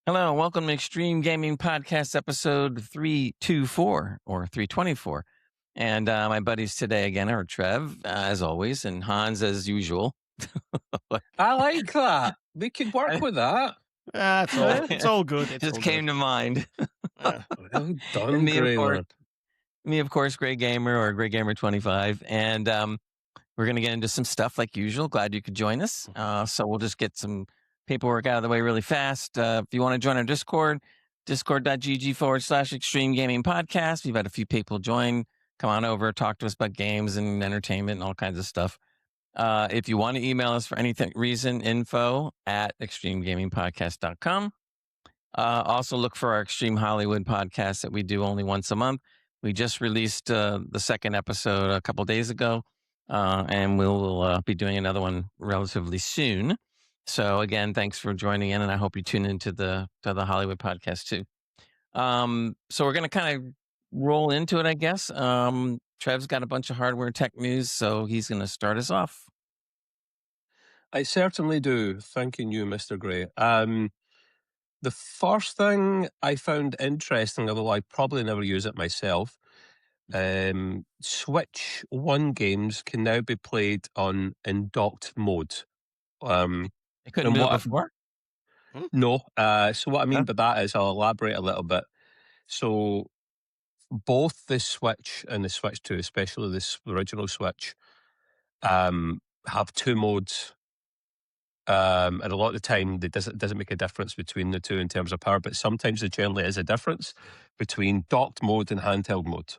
Hello, and welcome to Extreme Gaming Podcast episode 324 or 324. And my buddies today again are Trev, as always, and Hans as usual. I like that. We could work with that. It's all good. It's Just all came good. to mind. Well done, And Grey. me, of course, Grey Gamer or Grey Gamer 25. And we're going to get into some stuff like usual. Glad you could join us. So we'll just get some paperwork out of the way really fast. If you want to join our Discord, discord.gg/Extreme Gaming Podcast. We've had a few people join. Come on over, talk to us about games and entertainment and all kinds of stuff. If you want to email us for any reason, info@extremegamingpodcast.com. Also look for our Extreme Hollywood podcast that we do only once a month. We just released the second episode a couple days ago, and we'll be doing another one relatively soon. So again, thanks for joining in, and I hope you tune into the Hollywood podcast too. So we're going to kind of roll into it, I guess. Trev's got a bunch of hardware tech news, so he's going to start us off. I certainly do. Thanking you, Mr. Grey. The first thing I found interesting, although I probably never use it myself, Switch 1 games can now be played in docked mode. I couldn't do it before? No. So what I mean by that is, I'll elaborate a little bit. So both the Switch and the Switch 2, especially the original Switch, have two modes. And a lot of the time, it doesn't make a difference between the two in terms of power, but sometimes there generally is a difference between docked mode and handheld mode.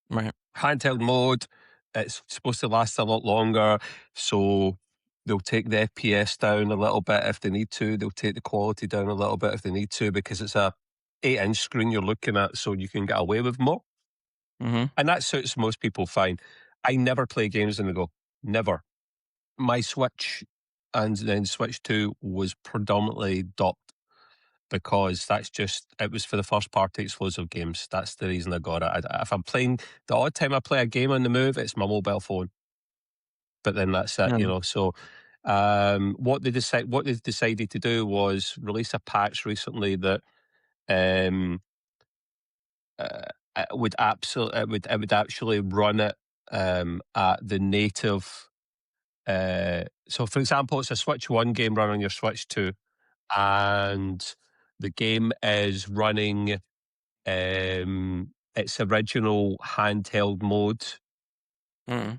Right. Handheld mode, it's supposed to last a lot longer, so they'll take the FPS down a little bit if they need to. They'll take the quality down a little bit if they need to, because it's a 8-inch screen you're looking at, so you can get away with more. Mm-hmm. And that suits most people fine. I never play games in the go. Never. My Switch and then Switch 2 was predominantly docked, because it was for the first party exclusive games. That's the reason I got it. If I'm playing, the odd time I play a game on the move, it's my mobile phone. But then that's it, you know. So what they decided to do was release a patch recently that it would actually run it at the native. So, for example, it's a Switch 1 game running on your Switch 2, and the game is running its original handheld mode,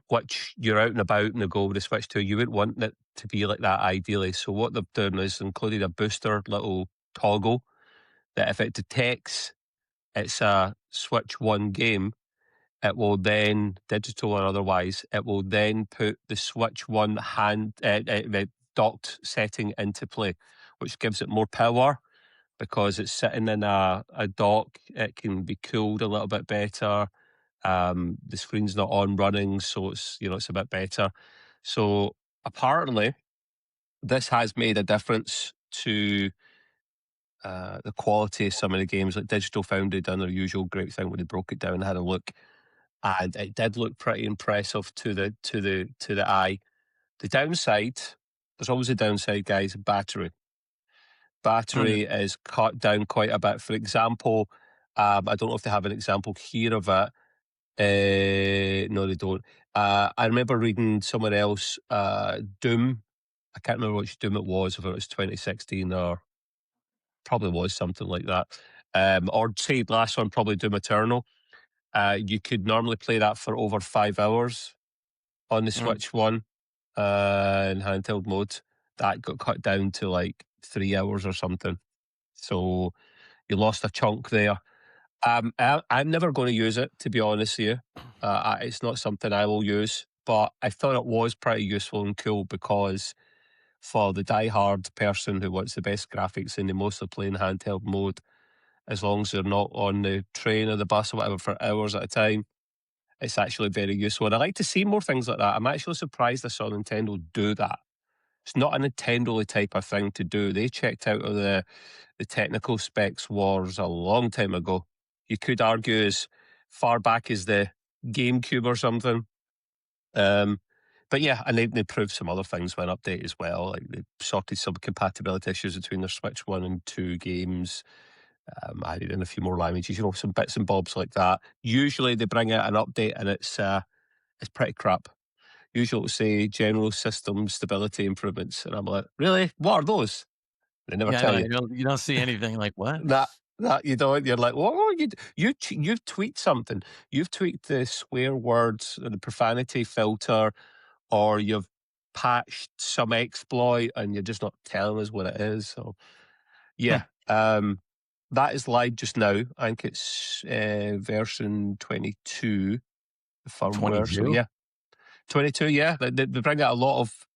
which you're out and about and they go with the Switch 2. You wouldn't want it to be like that ideally. So what they've done is included a booster little toggle that if it detects it's a Switch 1 game, it will then, digital or otherwise, it will then put the Switch 1 docked setting into play, which gives it more power because it's sitting in a dock. It can be cooled a little bit better. The screen's not on running, so it's a bit better. So apparently, this has made a difference to the quality of some of the games. Like Digital Foundry done their usual great thing when they broke it down and had a look, and it did look pretty impressive to the eye. The downside, there's always a downside, guys. Battery is cut down quite a bit. For example, I don't know if they have an example here of it. No, they don't. I remember reading someone else, Doom. I can't remember which Doom it was, if it was 2016 or probably was something like that. Or say the last one, probably Doom Eternal. You could normally play that for over 5 hours on the Switch 1 in handheld mode. That got cut down to like 3 hours or something. So you lost a chunk there. I'm never going to use it, to be honest with you. It's not something I will use, but I thought it was pretty useful and cool, because for the die-hard person who wants the best graphics and they mostly play in handheld mode, as long as they're not on the train or the bus or whatever for hours at a time, it's actually very useful. And I like to see more things like that. I'm actually surprised I saw Nintendo do that. It's not a Nintendo type of thing to do. They checked out of the technical specs wars a long time ago. You could argue as far back as the GameCube or something. But But yeah, and they proved some other things when update as well. Like they sorted some compatibility issues between their Switch 1 and 2 games. Added in a few more languages, some bits and bobs like that. Usually they bring out an update and it's pretty crap. Usually it'll say general system stability improvements, and I'm like, really? What are those? They never tell you. You don't see anything like what? That you don't. You're like, what? You've tweaked something. You've tweaked the swear words, or the profanity filter, or you've patched some exploit, and you're just not telling us what it is. So, yeah, that is live just now. I think it's version 22 firmware. So 22? yeah, 22. Yeah, they bring out a lot of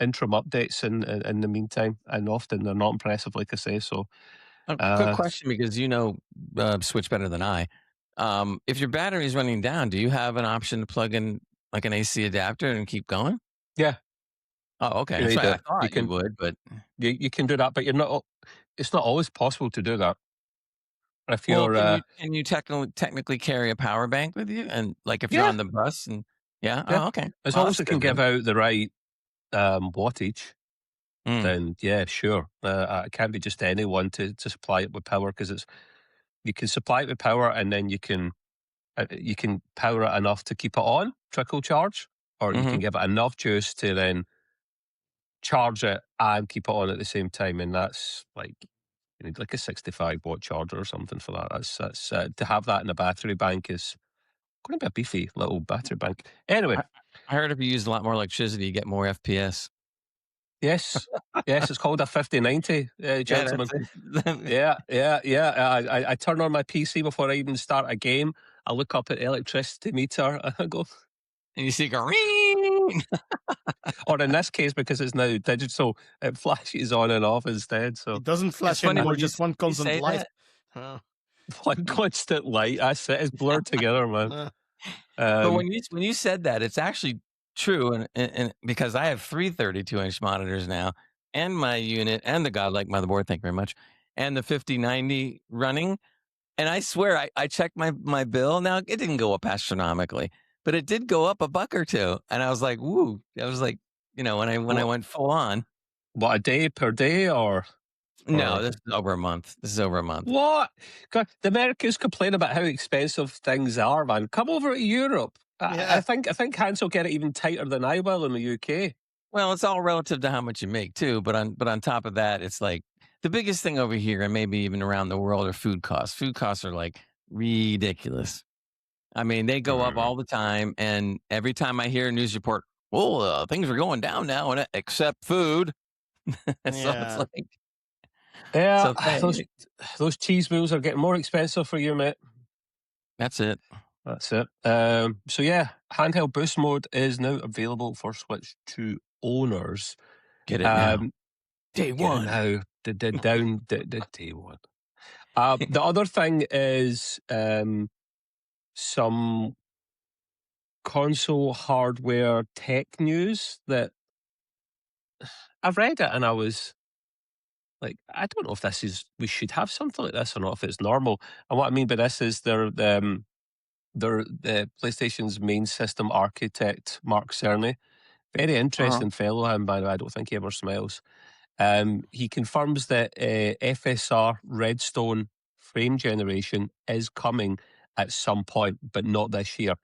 interim updates in the meantime, and often they're not impressive, like I say. So, Quick question, because Switch better than I. If your battery is running down, do you have an option to plug in like an AC adapter and keep going? yeah, Oh, okay. you That's need right. I to. thought you would, but You can do that, but you're not. It's not always possible to do that. If well, you're, can you technically carry a power bank with you? And like if you're yeah, on the bus and yeah, oh, okay. as Well, long that's as it good can give then. out the right wattage, Mm. then yeah, sure. It can't be just anyone to supply it with power, because you can supply it with power, and then you can power it enough to keep it on trickle charge, or you Mm-hmm. can give it enough juice to then charge it and keep it on at the same time, and that's like you need like a 65-watt charger or something for that. That's to have that in a battery bank is going to be a beefy little battery bank. Anyway, I heard if you use a lot more electricity, you get more FPS. yes, it's called a 5090, Yeah, gentlemen. that's it. Yeah. I turn on my PC before I even start a game. I look up at the electricity meter and I go, And you see it go ring. or in this case, because it's now digital, it flashes on and off instead. So It doesn't It's flash funny anymore, when just one you constant say light. that. one constant light. That's it. It's blurred together, man. But when you said that, it's actually true, and because I have 3 32-inch monitors now, and my unit, and the godlike motherboard, thank you very much, and the 5090 running, and I swear I checked my bill. Now it didn't go up astronomically, but it did go up a buck or two, and I was like, "Woo!" I was like, when I went full on. what, a day per day or No, this is over a month. what? God, the Americans complain about how expensive things are, man. Come over to Europe. Yeah. I think Hans will get it even tighter than I will in the UK. Well, it's all relative to how much you make too, but on top of that, it's like the biggest thing over here, and maybe even around the world, are food costs. Food costs are like ridiculous. I mean, they go up all the time, and every time I hear a news report, well, things are going down now, and except food. So it's Yeah. like, Yeah, so those cheese wheels are getting more expensive for you, mate. that's it. That's it. So yeah, handheld boost mode is now available for Switch 2 owners. Get it now. Day Get it one. now. The day one. The other thing is some console hardware tech news that I've read it, and I was like, I don't know if we should have something like this or not, if it's normal. And what I mean by this is the PlayStation's main system architect, Mark Cerny, very interesting fellow, and by the way, I don't think he ever smiles. He confirms that FSR Redstone frame generation is coming at some point, but not this year.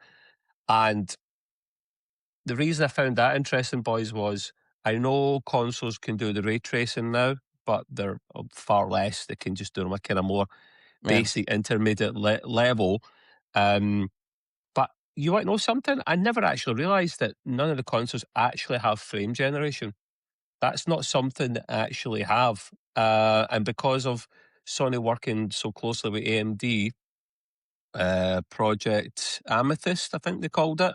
And the reason I found that interesting, boys, was I know consoles can do the ray tracing now, but they're far less. They can just do them a kind of more basic, intermediate level. But you want to know something? I never actually realised that none of the consoles actually have frame generation. That's not something that I actually have. And because of Sony working so closely with AMD, Project Amethyst, I think they called it,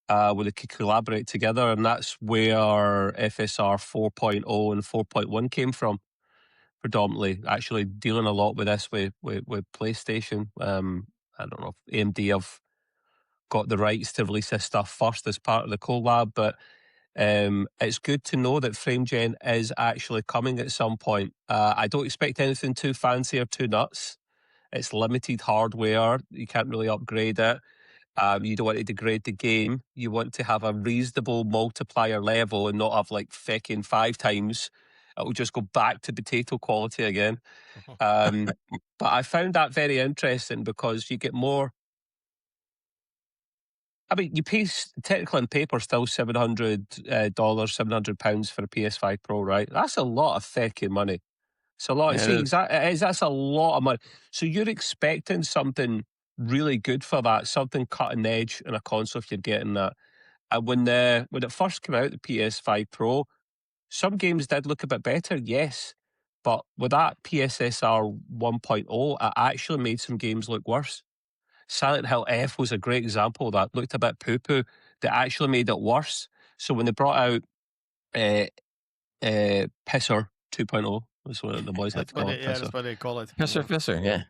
where they could collaborate together, and that's where FSR 4.0 and 4.1 came from, predominantly. Actually dealing a lot with this with PlayStation. I don't know if AMD have got the rights to release this stuff first as part of the collab, but it's good to know that frame gen is actually coming at some point. I don't expect anything too fancy or too nuts. It's limited hardware. You can't really upgrade it. You don't want to degrade the game. You want to have a reasonable multiplier level and not have like fecking 5 times. It will just go back to potato quality again. But I found that very interesting because you get more. I mean, you pay technically on paper still $700, £700 for a PS5 Pro, right? That's a lot of fecking money. It's a lot. Yeah, See, that's a lot of money. So you're expecting something really good for that, something cutting edge in a console if you're getting that. And when it first came out, the PS5 Pro, some games did look a bit better, yes. But with that PSSR 1.0, it actually made some games look worse. Silent Hill F was a great example of that. Looked a bit poo-poo. They actually made it worse. So when they brought out Pisser 2.0, that's what the boys like to call it. Yeah, that's what they call it. Pisser, yeah.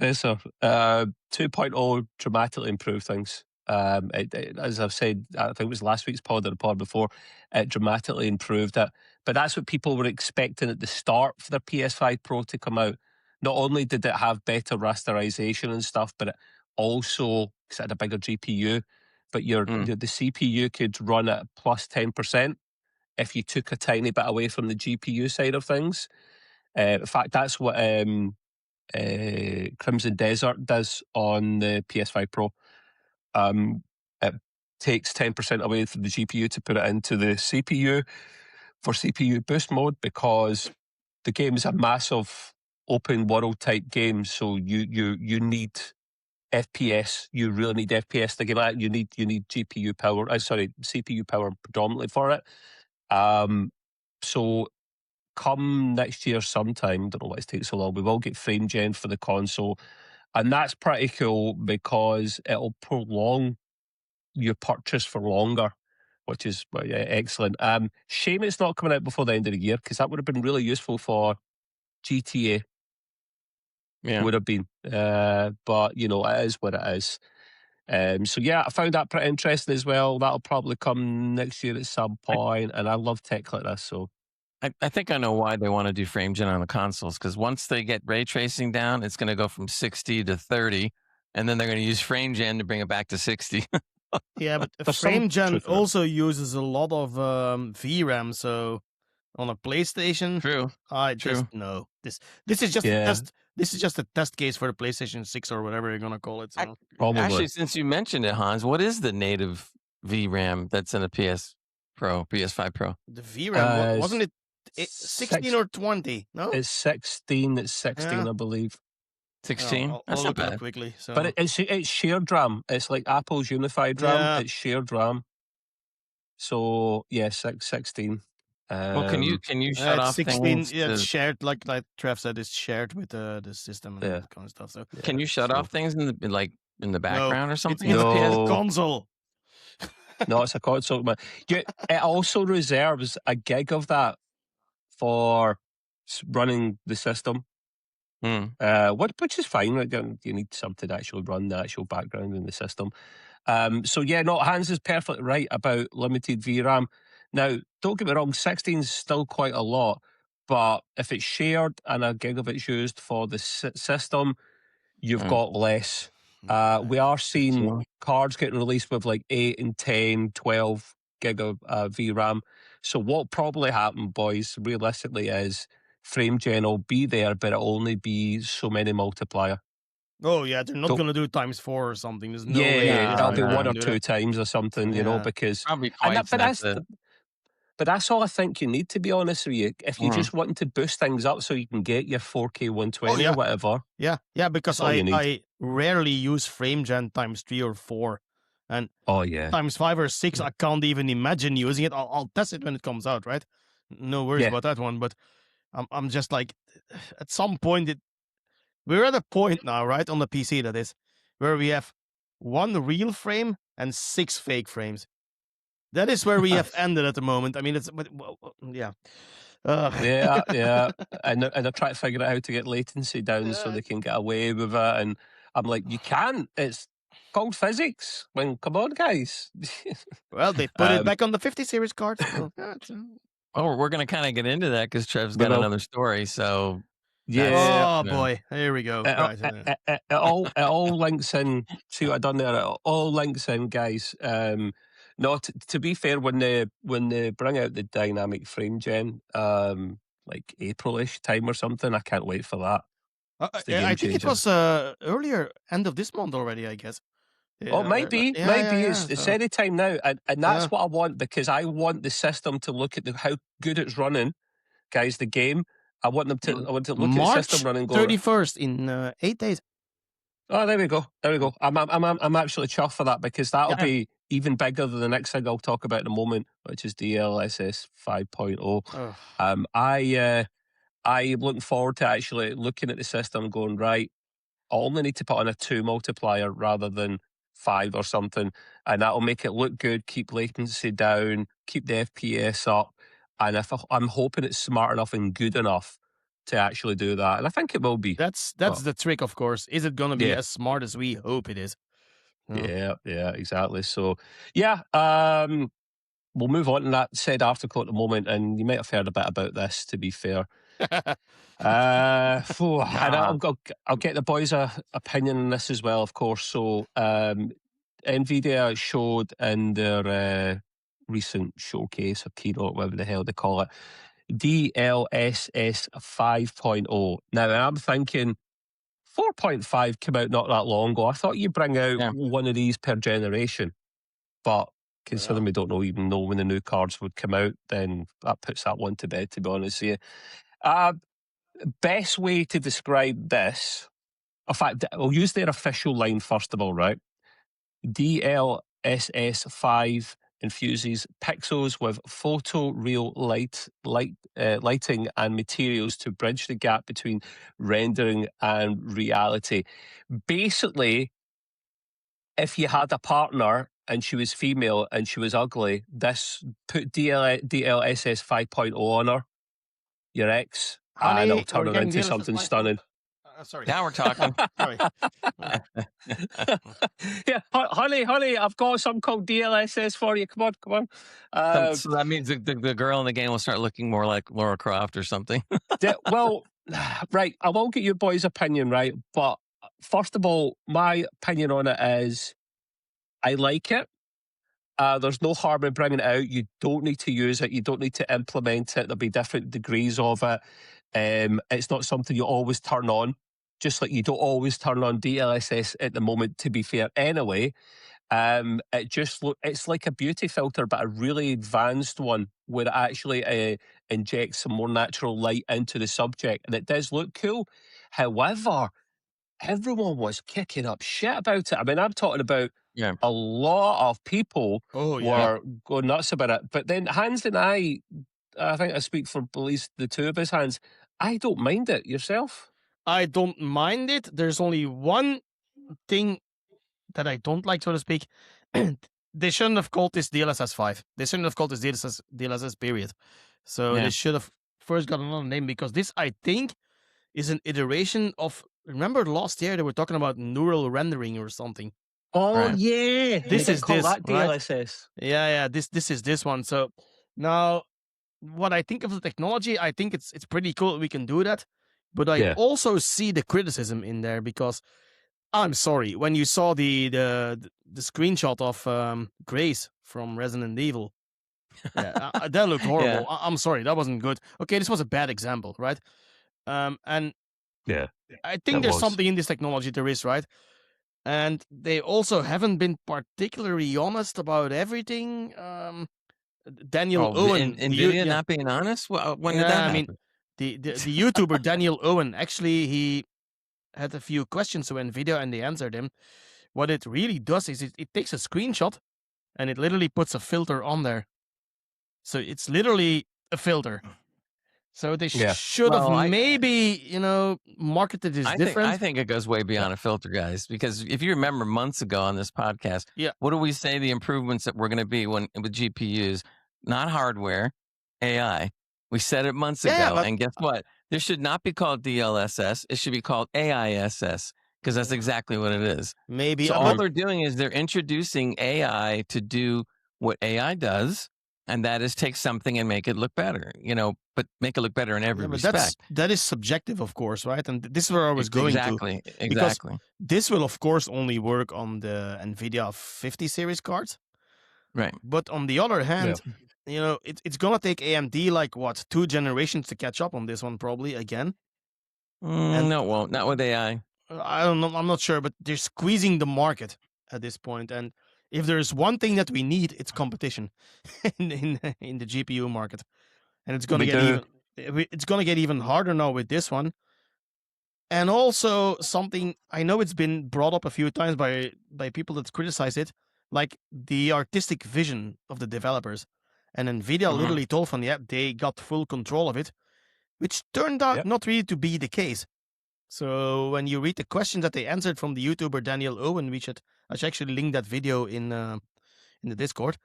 Pisser 2.0 dramatically improved things. As I've said, I think it was last week's pod or the pod before, it dramatically improved it. But that's what people were expecting at the start for the PS5 Pro to come out. Not only did it have better rasterization and stuff, but it also, because it had a bigger GPU, but the CPU could run at plus 10% if you took a tiny bit away from the GPU side of things. In fact, that's what Crimson Desert does on the PS5 Pro. It takes 10% away from the GPU to put it into the CPU for CPU boost mode because the game is a massive open world type game. So you need FPS. You really need FPS to game out. You need GPU power. CPU power predominantly for it. So come next year sometime, don't know why it's taking so long, we will get frame gen for the console. And that's pretty cool because it'll prolong your purchase for longer, which is excellent. Shame it's not coming out before the end of the year because that would have been really useful for GTA. Yeah. Would have been. But, it is what it is. So, yeah, I found that pretty interesting as well. That'll probably come next year at some point, and I love tech like this, so. I think I know why they want to do frame gen on the consoles, because once they get ray tracing down, it's going to go from 60 to 30, and then they're going to use frame gen to bring it back to 60. Yeah, but frame gen also uses a lot of VRAM, so on a PlayStation, True. No. This is just a test. This is just a test case for the PlayStation 6 or whatever you're gonna call it. So. Actually, since you mentioned it, Hans, what is the native VRAM that's in a PS5 Pro? The VRAM wasn't it 16 or 20? No, it's 16. It's 16, I believe. 16. I'll look it up quickly. So. But it's shared RAM. It's like Apple's unified RAM. Yeah. It's shared RAM. So yeah, 16. Well, can you shut off 16, things? Yeah, it's shared, like Trev said, it's shared with the system and that kind of stuff. So can you shut off things in the background or something? It's a console. No, it's a console. It also reserves a gig of that for running the system. Which is fine. You need something to actually run the actual background in the system. So yeah, no, Hans is perfectly right about limited VRAM. Now, don't get me wrong, 16 is still quite a lot, but if it's shared and a gig of it's used for the system, you've got less. We are seeing cards getting released with like 8 and 10, 12 gig of VRAM. So what probably happened, boys, realistically, is frame gen will be there, but it'll only be so many multiplier. Oh yeah, they're not going to do times 4 or something. There's no way. It'll be 1 or 2 times or something, because probably twice. But that's all I think you need, to be honest with you. If you're just wanting to boost things up so you can get your 4K 120 or whatever. Yeah, because I rarely use frame gen times 3 or 4. And times 5 or 6, I can't even imagine using it. I'll test it when it comes out, right? No worries about that one. But I'm just like, at some point, we're at a point now, right, on the PC, that is, where we have 1 real frame and 6 fake frames. That is where we have ended at the moment. I mean, yeah. Yeah. And they're trying to figure out how to get latency down so they can get away with it. And I'm like, you can't. It's called physics. Come on, guys. Well, they put it back on the 50 series cards. Oh, we're going to kind of get into that because Trev's got another story. So Yeah. Oh boy, here we go. It all links in. See what I done there? It all links in, guys. No, to be fair, when they bring out the dynamic frame gen, like April-ish time or something, I can't wait for that. It's the game I think it changer. was earlier, end of this month already, I guess. Oh, might be. It's any time now, and that's what I want, because I want the system to look at how good it's running, guys. The game. I want to look at the system running. March 31st in 8 days. Oh, there we go. I'm absolutely chuffed for that, because that'll be even bigger than the next thing I'll talk about in a moment, which is DLSS 5.0. I'm looking forward to actually looking at the system and going, right, I only need to put on a 2 multiplier rather than 5 or something, and that'll make it look good, keep latency down, keep the FPS up, and I'm hoping it's smart enough and good enough to actually do that, and I think it will be. That's the trick, of course. Is it going to be as smart as we hope it is? Yeah, exactly. So, we'll move on to that said article at the moment, and you might have heard a bit about this, to be fair. I'll get the boys' opinion on this as well, of course. So, NVIDIA showed in their recent showcase or keynote, whatever the hell they call it, DLSS 5.0. Now, I'm thinking 4.5 came out not that long ago. I thought you'd bring out one of these per generation, but considering we don't even know when the new cards would come out, then that puts that one to bed, to be honest with you. Best way to describe this, in fact, I'll use their official line first of all, right? DLSS 5 infuses pixels with photoreal lighting and materials to bridge the gap between rendering and reality. Basically, if you had a partner and she was female and she was ugly, this put DLSS 5.0 on her, your ex, Honey, and it'll turn her into something stunning. Sorry. Now we're talking. Sorry. Yeah, honey, I've got something called DLSS for you. Come on. So that means the girl in the game will start looking more like Laura Croft or something. Well, right, I won't get your boys' opinion, right? But first of all, my opinion on it is I like it. There's no harm in bringing it out. You don't need to use it. You don't need to implement it. There'll be different degrees of it. It's not something you always turn on, just like you don't always turn on DLSS at the moment, to be fair. Anyway, it's like a beauty filter, but a really advanced one where it actually injects some more natural light into the subject, and it does look cool. However, everyone was kicking up shit about it. I mean, I'm talking about a lot of people were going nuts about it. But then Hans and I think I speak for at least the two of us, Hans, I don't mind it. Yourself? I don't mind it. There's only one thing that I don't like, so to speak. They shouldn't have called this DLSS 5. They shouldn't have called this DLSS period. So they should have first got another name, because this, I think, is an iteration of... Remember last year they were talking about neural rendering or something? Oh, yeah. This is this, that DLSS. Right? Yeah. This is this one. So now, what I think of the technology, I think it's pretty cool that we can do that. But I also see the criticism in there, because I'm sorry, when you saw the screenshot of Grace from Resident Evil, that looked horrible. I'm sorry, that wasn't good. Okay, this was a bad example, right? And I think there's something in this technology, there is, right? And they also haven't been particularly honest about everything. Daniel Owen, NVIDIA not being honest. Well, when did that happen? I mean, the YouTuber Daniel Owen, actually, he had a few questions to NVIDIA and they answered him. What it really does is it takes a screenshot and it literally puts a filter on there. So it's literally a filter. So they should have maybe, marketed this different. I think it goes way beyond a filter, guys, because if you remember months ago on this podcast, what do we say the improvements that were going to be with GPUs? Not hardware, AI. We said it months ago, and guess what? This should not be called DLSS. It should be called AISS, because that's exactly what it is. Maybe. So all they're doing is they're introducing AI to do what AI does, and that is take something and make it look better, but make it look better in every respect. That is subjective, of course, right? And this is where I was going to. Exactly. Because this will, of course, only work on the NVIDIA 50 series cards. Right. But on the other hand, it's going to take AMD like, 2 generations to catch up on this one, probably, again. No, it won't. Not with AI. I don't know. I'm not sure, but they're squeezing the market at this point. And if there's one thing that we need, it's competition in the GPU market. And it's going to get even harder now with this one. And also something, I know it's been brought up a few times by people that criticize it, like the artistic vision of the developers. And NVIDIA literally told from they got full control of it, which turned out not really to be the case. So when you read the questions that they answered from the YouTuber Daniel Owen, I should actually link that video in the Discord,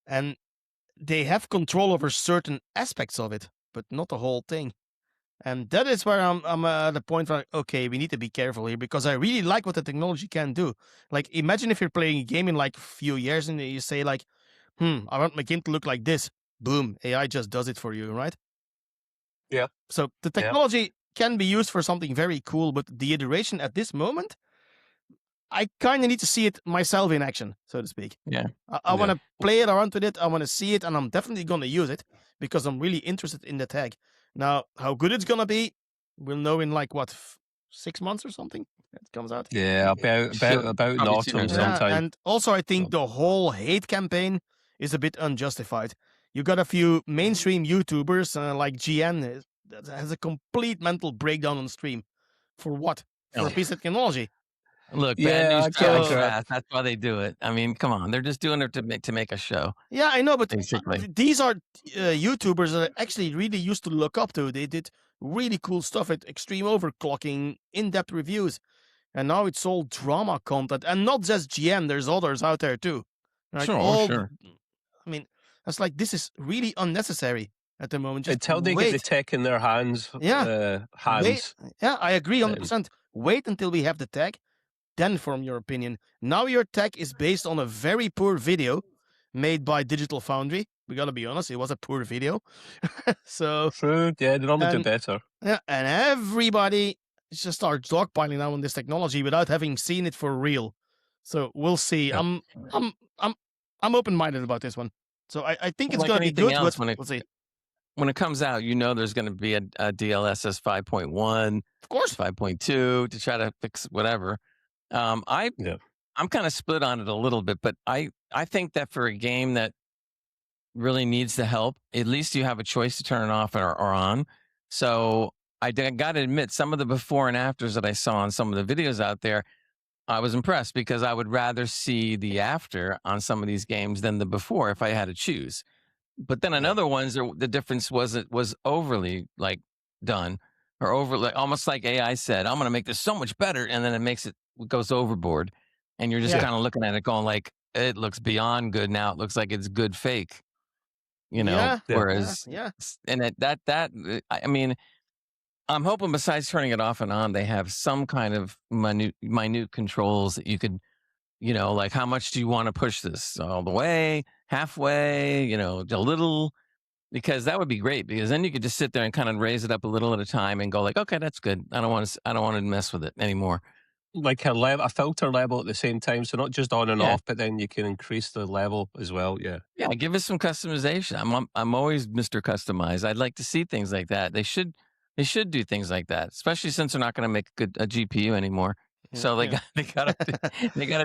and they have control over certain aspects of it, but not the whole thing. And that is where I'm at the point where, okay, we need to be careful here, because I really like what the technology can do. Like, imagine if you're playing a game in like a few years and you say like, I want my game to look like this. Boom, AI just does it for you, right? Yeah. So the technology can be used for something very cool, but the iteration at this moment, I kind of need to see it myself in action, so to speak. Yeah. I want to play it around with it. I want to see it, and I'm definitely going to use it because I'm really interested in the tag. Now, how good it's going to be, we'll know in like, 6 months or something? It comes out. Yeah, about in autumn sometime. And also, I think the whole hate campaign is a bit unjustified. You got a few mainstream YouTubers like GN that has a complete mental breakdown on stream. For what? For a piece of technology. Look, bad news travels fast. That's why they do it. I mean, come on, they're just doing it to make a show. Yeah, I know, but basically, these are YouTubers that I actually really used to look up to. They did really cool stuff at extreme overclocking, in-depth reviews, and now it's all drama content, and not just GN. There's others out there too. Right? Sure. I mean, that's like, this is really unnecessary at the moment. Just until they get the tech in their hands. Hands. I agree 100%. Wait until we have the tech, then form your opinion. Now your tech is based on a very poor video made by Digital Foundry. We gotta be honest, it was a poor video. So true, they normally do better. Yeah, and everybody just starts dogpiling now on this technology without having seen it for real. So we'll see. I'm open-minded about this one. So I think it's gonna be good, but we'll see. When it comes out, there's going to be a DLSS 5.1, of course, 5.2 to try to fix whatever. I'm kind of split on it a little bit, but I think that for a game that really needs the help, at least you have a choice to turn it off or on. So I got to admit, some of the before and afters that I saw on some of the videos out there, I was impressed, because I would rather see the after on some of these games than the before if I had to choose. But then on other ones, the difference was overly like done, or almost like AI said, I'm going to make this so much better, and then it goes overboard, and you're just kind of looking at it going like, it looks beyond good now. It looks like it's good fake, whereas and I mean, I'm hoping besides turning it off and on, they have some kind of minute controls that you could, like, how much do you want to push this, all the way, halfway, a little, because that would be great, because then you could just sit there and kind of raise it up a little at a time and go like, okay, that's good. I don't want to mess with it anymore. Like a filter level at the same time, so not just on and off, but then you can increase the level as well. Yeah, give us some customization. I'm always Mr. Customize. I'd like to see things like that. They should do things like that, especially since they're not going to make a GPU anymore. So they gotta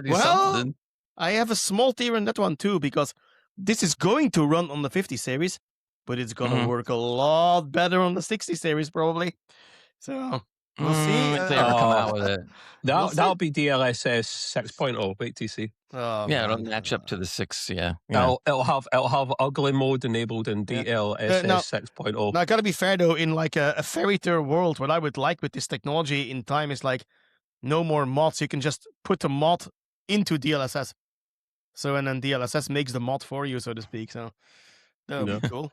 do something. I have a small tier in that one too, because this is going to run on the 50 series, but it's gonna work a lot better on the 60 series probably. So we'll see if they ever come out with it. That'll be DLSS 6.0. Wait till you see. It'll match up to the 6. Yeah. It'll have ugly mode enabled in DLSS 6.0. Now, I gotta be fair though. In like a fairy tale world, what I would like with this technology in time is like no more mods. You can just put the mod into DLSS. So, and then DLSS makes the mod for you, so to speak. So that would be cool.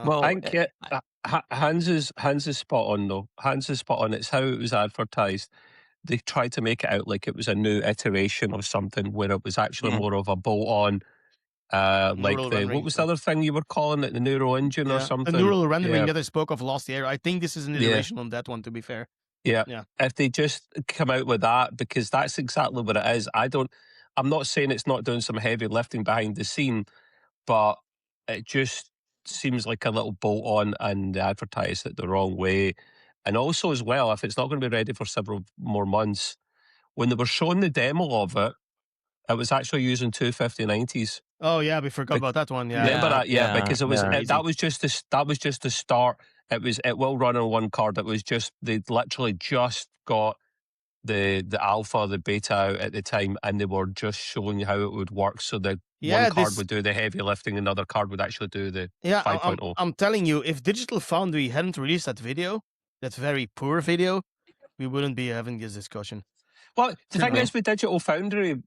Well, I get Hans is spot on though. Hans is spot on. It's how it was advertised. They tried to make it out like it was a new iteration of something, where it was actually more of a bolt-on Like what was the other thing you were calling it? The neural engine or something? The neural rendering that I spoke of last year. I think this is an iteration on that one, to be fair. Yeah. If they just come out with that, because that's exactly what it is. I'm not saying it's not doing some heavy lifting behind the scene, but it just seems like a little bolt on, and they advertise it the wrong way. And also as well, if it's not going to be ready for several more months, when they were showing the demo of it, it was actually using two 5090s. Oh yeah, we forgot about that one. Yeah, remember that? Yeah, because it was that was just the start. It will run on one card. It was just they literally just got the alpha, the beta out at the time, and they were just showing you how it would work. So that one card would do the heavy lifting, another card would actually do the 5.0. I'm telling you, if Digital Foundry hadn't released that video, that very poor video, we wouldn't be having this discussion. Well, the thing is with Digital Foundry,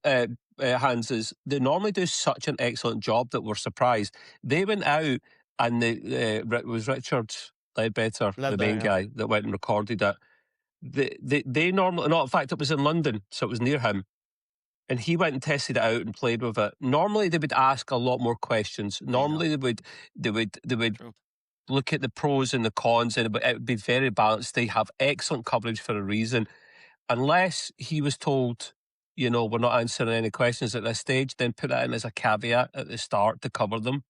Hans, is they normally do such an excellent job that we're surprised. They went out and it was Richard Ledbetter, the main guy, that went and recorded it. They normally, in fact, it was in London, so it was near him. And he went and tested it out and played with it. Normally, they would ask a lot more questions. Normally, they would look at the pros and the cons, and it would be very balanced. They have excellent coverage for a reason. Unless he was told, we're not answering any questions at this stage, then put that in as a caveat at the start to cover them.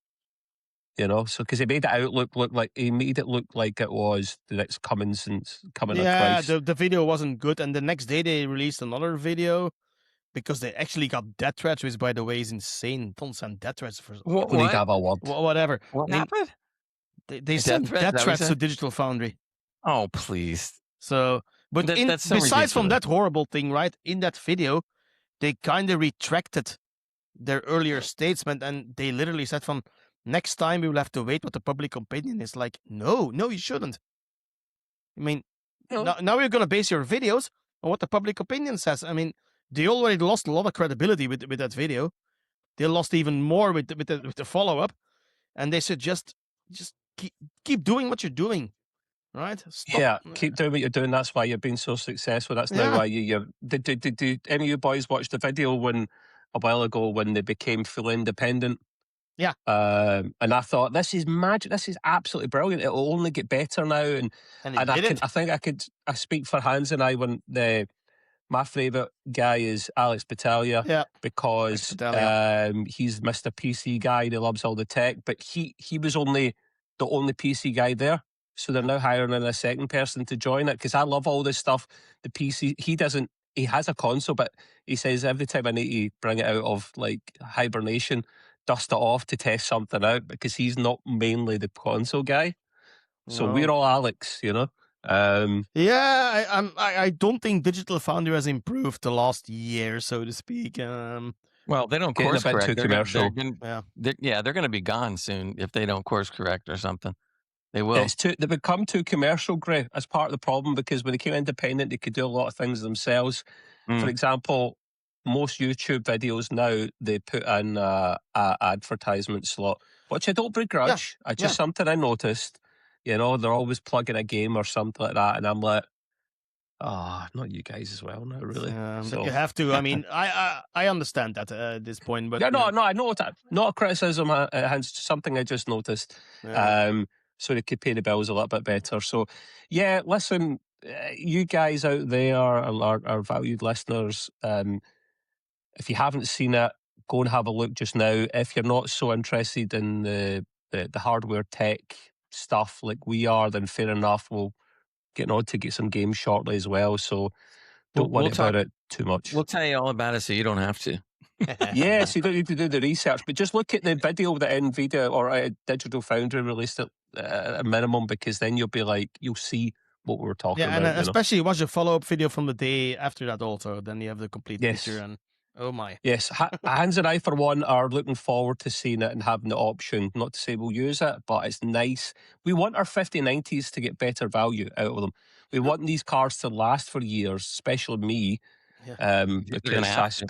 So because he made it look like it was the next coming of Christ. Yeah, the video wasn't good, and the next day they released another video because they actually got death threats, which, by the way, is insane. Don't send death threats for whatever. What happened? They sent death threats to Digital Foundry. Oh, please. So, but besides from that horrible thing, right? In that video, they kind of retracted their earlier statement, and they literally said from next time we will have to wait what the public opinion is. Like, no, you shouldn't. I mean, now you're going to base your videos on what the public opinion says. I mean, they already lost a lot of credibility with that video. They lost even more with the follow-up, and they said just keep doing what you're doing. Right? Stop. Yeah, keep doing what you're doing. That's why you've been so successful. That's now why you did any of you boys watch the video a while ago when they became fully independent? Yeah. And I thought, this is magic. This is absolutely brilliant. It will only get better now. And I speak for Hans and I when my favourite guy is Alex Battaglia because he's Mr. PC guy. He loves all the tech, but he was only the only PC guy there. So they're now hiring in a second person to join it because I love all this stuff. The PC, he has a console, but he says every time I need to bring it out of like hibernation, dust it off to test something out because he's not mainly the console guy. So we're all Alex, I don't think Digital Foundry has improved the last year, so to speak. Well, they don't course correct. They're going to be gone soon if they don't course correct or something. They will. They become too commercial, Gray, as part of the problem, because when they came independent, they could do a lot of things themselves. For example, most YouTube videos now, they put in a advertisement slot, which I don't begrudge. Just something I noticed. They're always plugging a game or something like that, and I'm like, not you guys as well, not really. You have to. I mean, I understand that at this point, but I know that. Not a criticism, something I just noticed. So they could pay the bills a little bit better. So, listen, you guys out there, our valued listeners, if you haven't seen it, go and have a look just now. If you're not so interested in the hardware tech stuff like we are, then fair enough. We'll get on to get some games shortly as well. So don't worry about it too much. We'll tell you all about it so you don't have to. Yes, you don't need to do the research, but just look at the video that NVIDIA or Digital Foundry released at a minimum, because then you'll see what we were talking about. Yeah, and especially watch a follow-up video from the day after that also, then you have the complete picture. And oh my. Yes, Hans and I, for one, are looking forward to seeing it and having the option. Not to say we'll use it, but it's nice. We want our 5090s to get better value out of them. We want these cars to last for years, especially me. Because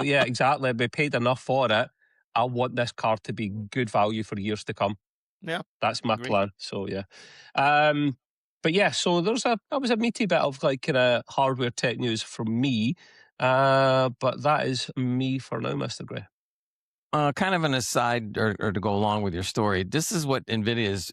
yeah, exactly. We paid enough for it. I want this car to be good value for years to come. Yeah, that's my plan. So yeah, but yeah. So that was a meaty bit of like kind of hardware tech news from me. But that is me for now, Mr. Gray. kind of an aside, or to go along with your story, this is what NVIDIA has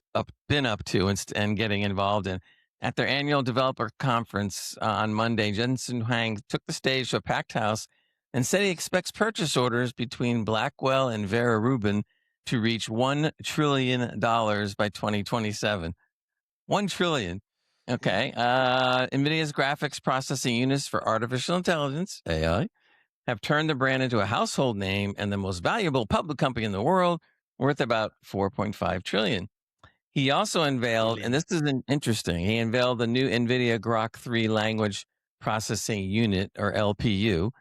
been up to and getting involved in. At their annual developer conference on Monday, Jensen Huang took the stage to a packed house and said he expects purchase orders between Blackwell and Vera Rubin to reach $1 trillion by 2027. $1 trillion. Okay. NVIDIA's graphics processing units for artificial intelligence, AI, have turned the brand into a household name and the most valuable public company in the world, worth about $4.5 trillion. He also unveiled, and this is interesting, he unveiled the new NVIDIA Grok 3 language processing unit, or LPU,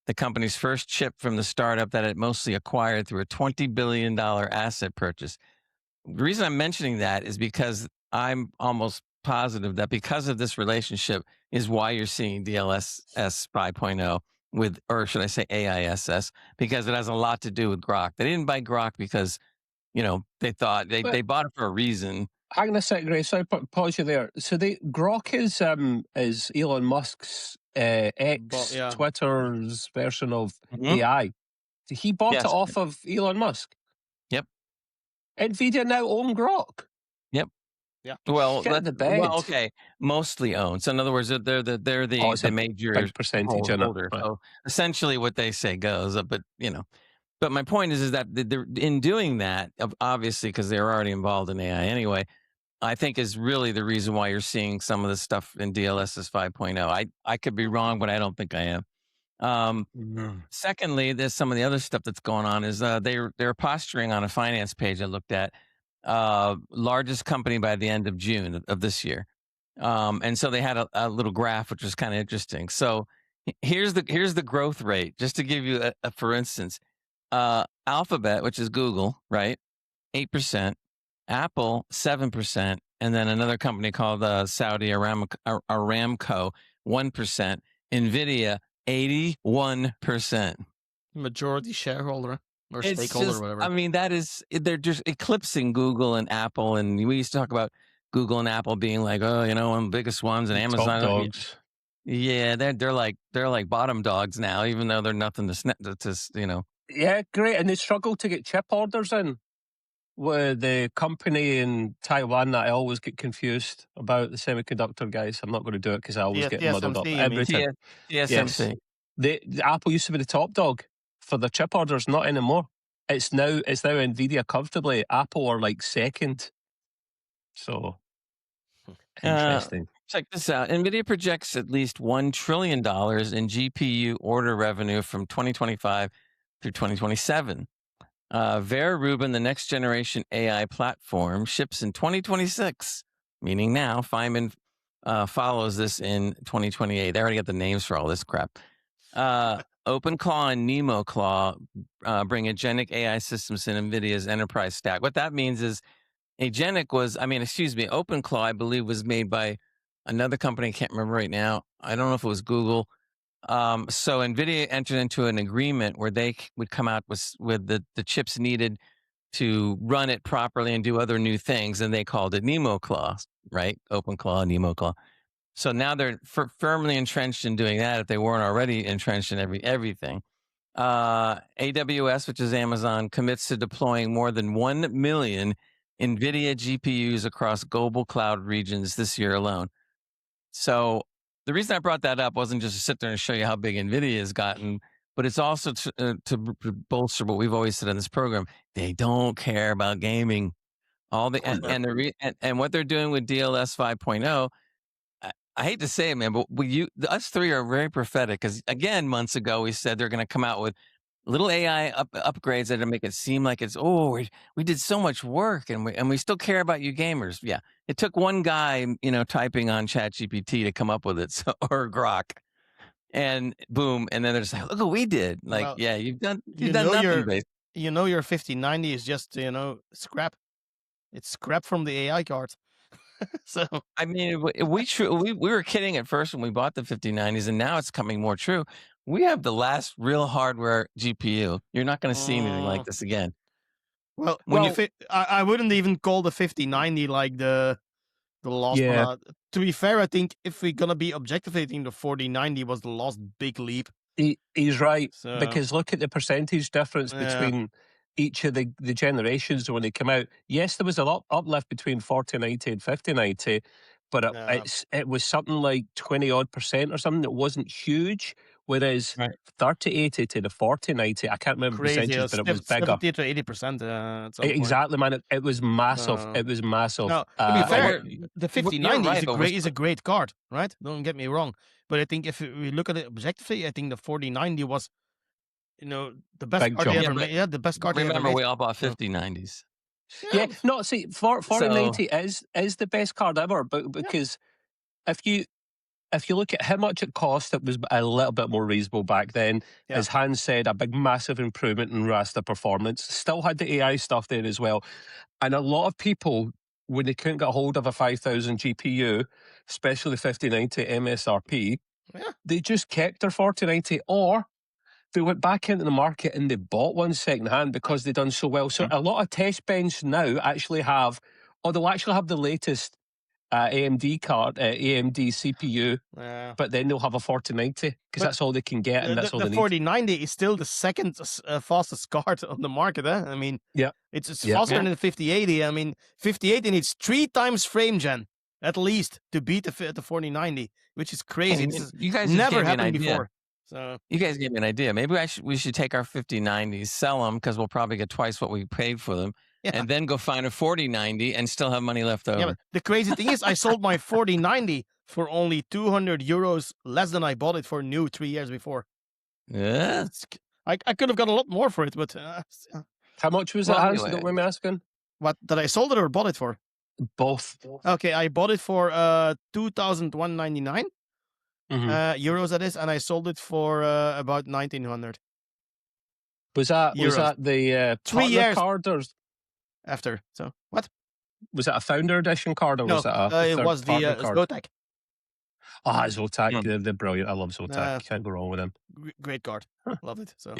the company's first chip from the startup that it mostly acquired through a $20 billion asset purchase. The reason I'm mentioning that is because I'm almost positive that because of this relationship is why you're seeing DLSS 5.0 with, or should I say AISS, because it has a lot to do with Grok. They didn't buy Grok because, they thought they bought it for a reason. Hang on a sec, Ray. Sorry, pause you there. So Grok is Elon Musk's X, Twitter's version of AI. He bought it off of Elon Musk. Yep. NVIDIA now own Grok. Yep. Yeah. Well, okay. Mostly owned. So in other words, they're the major big percentage holder. Right. So essentially, what they say goes. But But my point is that they're in doing that, obviously, because they're already involved in AI anyway, I think is really the reason why you're seeing some of this stuff in DLSS 5.0. I could be wrong, but I don't think I am. Secondly, there's some of the other stuff that's going on is they're posturing on a finance page I looked at, largest company by the end of June of this year. And so they had a little graph, which was kind of interesting. So here's the growth rate, just to give you a for instance. Alphabet, which is Google, right? 8%, Apple, 7%, and then another company called Saudi Aramco, 1%, NVIDIA, 81%. Majority shareholder or stakeholder, or whatever. I mean, they're just eclipsing Google and Apple. And we used to talk about Google and Apple being like, one of the biggest ones, and Amazon. Top dogs. Yeah, they're like bottom dogs now, even though they're nothing to. Yeah, great. And they struggle to get chip orders in with the company in Taiwan that I always get confused about, the semiconductor guys. I'm not going to do it because I always get muddled up every time. TSMC. Yes. The Apple used to be the top dog for the chip orders, not anymore. It's now NVIDIA comfortably. Apple are like second. So interesting. Check this out. NVIDIA projects at least $1 trillion in GPU order revenue from 2025 through 2027. Vera Rubin, the next generation AI platform, ships in 2026, meaning now. Feynman follows this in 2028. They already got the names for all this crap. OpenClaw and NemoClaw bring agentic AI systems in NVIDIA's enterprise stack. What that means is OpenClaw, I believe, was made by another company. I can't remember right now. I don't know if it was Google. So NVIDIA entered into an agreement where they would come out with the chips needed to run it properly and do other new things, and they called it NemoClaw, right? OpenClaw, NemoClaw. So now they're firmly entrenched in doing that if they weren't already entrenched in everything. AWS, which is Amazon, commits to deploying more than 1 million NVIDIA GPUs across global cloud regions this year alone. So the reason I brought that up wasn't just to sit there and show you how big NVIDIA has gotten, but it's also to bolster what we've always said in this program. They don't care about gaming. And what they're doing with DLSS 5.0, I hate to say it, man, but us three are very prophetic because, again, months ago, we said they're going to come out with little AI upgrades that make it seem like it's, we did so much work and we still care about you gamers. Yeah. It took one guy, typing on ChatGPT to come up with it, or Grok, and boom. And then they're just like, look what we did. Like, you've done nothing. Your 5090 is just, scrap. It's scrap from the AI card. So I mean, we were kidding at first when we bought the 5090s, and now it's coming more true. We have the last real hardware GPU. You're not going to see anything like this again. Well, I wouldn't even call the 5090 like the last one. To be fair, I think if we're gonna be objectivating, the 4090 was the last big leap. He's right, because look at the percentage difference between each of the generations when they come out. Yes, there was an uplift between 4090 and 5090, but it was something like 20% or something. It wasn't huge. Whereas 3080 to the 4090, I can't remember percentages, but it was bigger. 70 to 80%. Exactly, man. It was massive. It was massive. Now, to be fair, the 5090 is a great card, right? Don't get me wrong. But I think if we look at it objectively, I think the 4090 was, the best card they ever made. Yeah, the best card. Remember, we all bought 5090s. Yeah, no, see, 4090 is the best card ever, but because if you look at how much it cost, it was a little bit more reasonable back then. Yeah. As Hans said, a big, massive improvement in raster performance. Still had the AI stuff there as well. And a lot of people, when they couldn't get a hold of a 5000 GPU, especially 5090 MSRP, they just kept their 4090, or they went back into the market and they bought one secondhand because they'd done so well. So a lot of test bench now actually have, or they'll actually have the latest AMD card, AMD CPU, but then they'll have a 4090 because that's all they can get, and that's all they need. The 4090 is still the second fastest card on the market. I mean, it's faster than the 5080. I mean, 5080 needs 3 times frame gen at least to beat the 4090, which is crazy. You guys never happened before. So you guys gave me an idea. Maybe we should take our 5090s, sell them because we'll probably get twice what we paid for them. Yeah. And then go find a 4090 and still have money left over. Yeah, but the crazy thing is, I sold my 4090 for only €200 less than I bought it for new 3 years before. Yeah, I could have got a lot more for it, but how much was that? Anyway. Don't mind me asking. What did I sold it or bought it for? Both. Okay, I bought it for 2,199 euros. That is, and I sold it for about 1,900. Was that the 3 years card or? After, so what was that, a Founder Edition card, or was that a it was the Zotac? Zotac, they're brilliant. I love Zotac. Can't go wrong with them. Great card, love it. So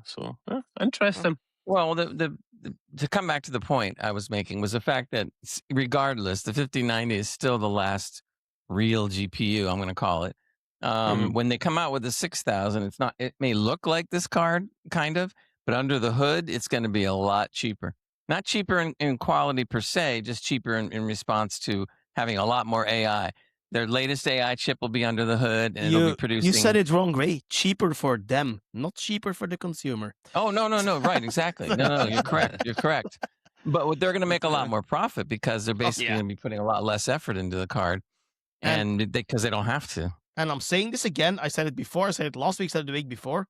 so interesting. Well, to come back to the point I was making was the fact that regardless, the 5090 is still the last real GPU, I'm going to call it. When they come out with the 6000, it's not. It may look like this card, kind of, but under the hood, it's going to be a lot cheaper. Not cheaper in quality per se, just cheaper in response to having a lot more AI. Their latest AI chip will be under the hood, and it'll be producing. You said it wrong, Ray. Cheaper for them, not cheaper for the consumer. Oh, no. Right, exactly. No, you're correct. You're correct. But they're going to make a lot more profit because they're basically going to be putting a lot less effort into the card, and because they don't have to. And I'm saying this again. I said it before. I said it last week. I said it the week before.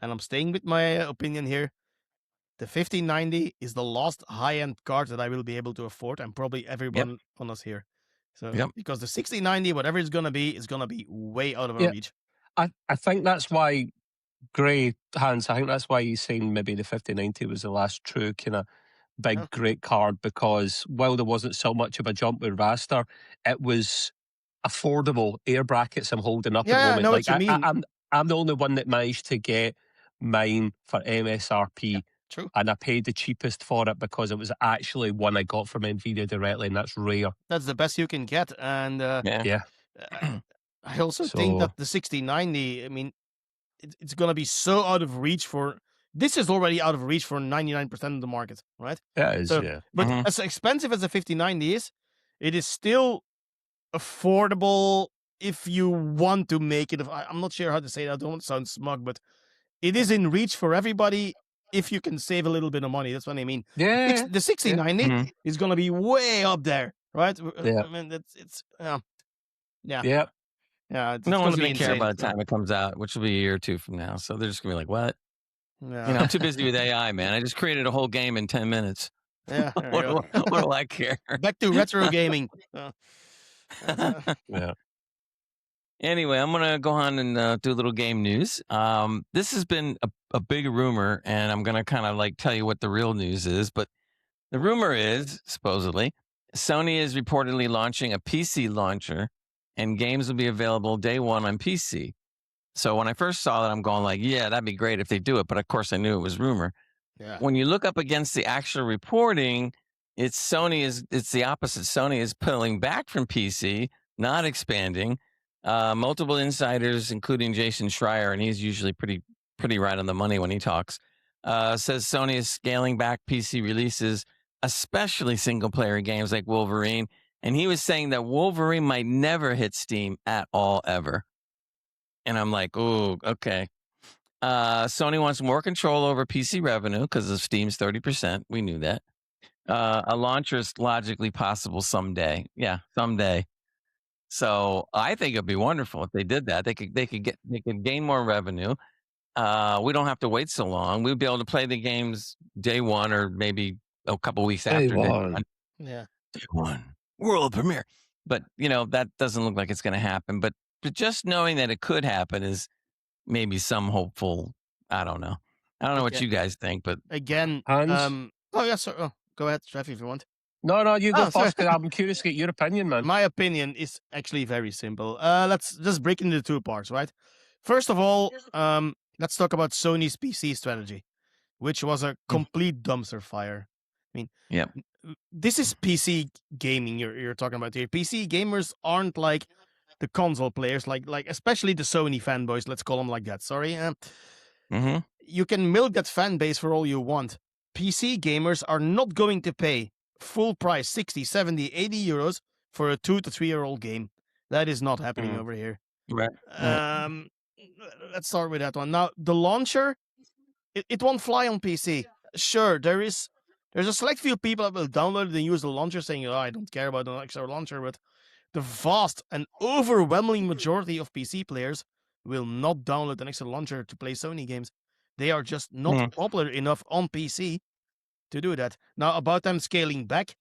And I'm staying with my opinion here. The 5090 is the last high-end card that I will be able to afford, and probably everyone on us here. So because the 6090, whatever it's going to be, is going to be way out of our reach. I think that's why, Hans, I think that's why he's saying maybe the 5090 was the last true kind of big, great card, because while there wasn't so much of a jump with raster, it was affordable. Air brackets I'm holding up at the moment. I know what you mean. I'm the only one that managed to get mine for MSRP. True. And I paid the cheapest for it because it was actually one I got from NVIDIA directly, and that's rare. That's the best you can get. And I also think that the 6090, I mean, it's going to be so out of reach for... This is already out of reach for 99% of the market, right? Yeah, it is, But as expensive as the 5090 is, it is still affordable if you want to make it. I'm not sure how to say that. I don't want to sound smug, but it is in reach for everybody if you can save a little bit of money. That's what I mean. Yeah. The 6090 is going to be way up there, right? Yeah. I mean, it's no one's going to care by the time it comes out, which will be a year or two from now. So they're just going to be like, what? Yeah. I'm too busy with AI, man. I just created a whole game in 10 minutes. Yeah. what do I care? Back to retro gaming. Anyway, I'm going to go on and do a little game news. This has been a big rumor, and I'm going to kind of like tell you what the real news is. But the rumor is, supposedly, Sony is reportedly launching a PC launcher, and games will be available day one on PC. So when I first saw that, I'm going like, yeah, that'd be great if they do it. But of course, I knew it was rumor. Yeah. When you look up against the actual reporting, it's the opposite. Sony is pulling back from PC, not expanding. Multiple insiders, including Jason Schreier, and he's usually pretty right on the money when he talks, says Sony is scaling back PC releases, especially single-player games like Wolverine. And he was saying that Wolverine might never hit Steam at all, ever. And I'm like, oh, okay. Sony wants more control over PC revenue because of Steam's 30%. We knew that. A launcher is logically possible someday. Yeah, someday. So I think it'd be wonderful if they did that. They could gain more revenue. We don't have to wait so long. We'd be able to play the games day one or maybe a couple weeks after day one. Yeah, day one world premiere. But that doesn't look like it's going to happen. But just knowing that it could happen is maybe some hopeful. I don't know. I don't know what you guys think, but again, Hans? Oh yes, sir. Oh, go ahead, Trev, if you want. No, you go first because I'm curious to get your opinion, man. My opinion is actually very simple. Let's just break into two parts, right? First of all, let's talk about Sony's PC strategy, which was a complete dumpster fire. I mean, this is PC gaming you're talking about here. PC gamers aren't like the console players, like especially the Sony fanboys. Let's call them like that. Sorry. You can milk that fan base for all you want. PC gamers are not going to pay full price 60, 70, 80 euros for a 2 to 3 year old game. That is not happening over here. Right. Let's start with that one. Now, the launcher, it won't fly on PC. Sure, there's a select few people that will download it and use the launcher saying, oh, I don't care about the extra launcher, but the vast and overwhelming majority of PC players will not download an extra launcher to play Sony games. They are just not popular enough on PC to do that. Now, about them scaling back,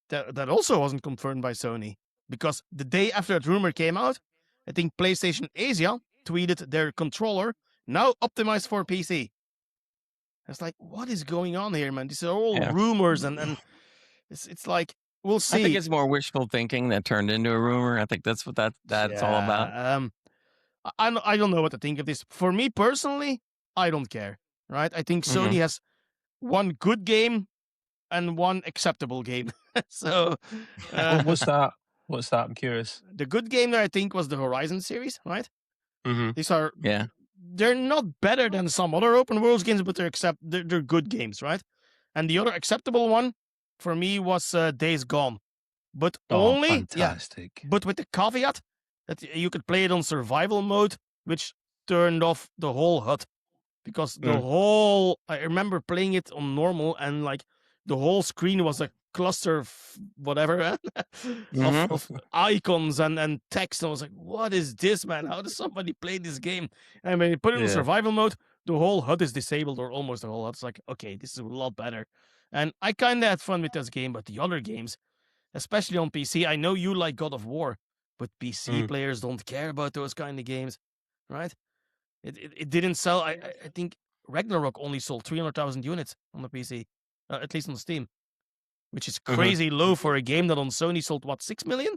that also wasn't confirmed by Sony. Because the day after that rumor came out, I think PlayStation Asia tweeted their controller, now optimized for PC. It's like, what is going on here, man? These are all rumors, and it's like, we'll see. I think it's more wishful thinking that turned into a rumor. I think that's what that's all about. I don't know what to think of this. For me personally, I don't care, right? I think Sony has one good game and one acceptable game. So, what's that? What's that? I'm curious. The good game that I think was the Horizon series, right? These are they're not better than some other open world games, but they're good games, right? And the other acceptable one for me was Days Gone, but fantastic. But with the caveat that you could play it on survival mode, which turned off the whole HUD. Because I remember playing it on normal and like the whole screen was a cluster of whatever of icons and text. And I was like, what is this, man? How does somebody play this game? And when you put it in survival mode, the whole HUD is disabled, or almost the whole HUD. It's like, okay, this is a lot better. And I kind of had fun with this game, but the other games, especially on PC, I know you like God of War, but PC players don't care about those kind of games, right? It didn't sell. I think Ragnarok only sold 300,000 units on the PC, at least on Steam, which is crazy low for a game that on Sony sold 6 million,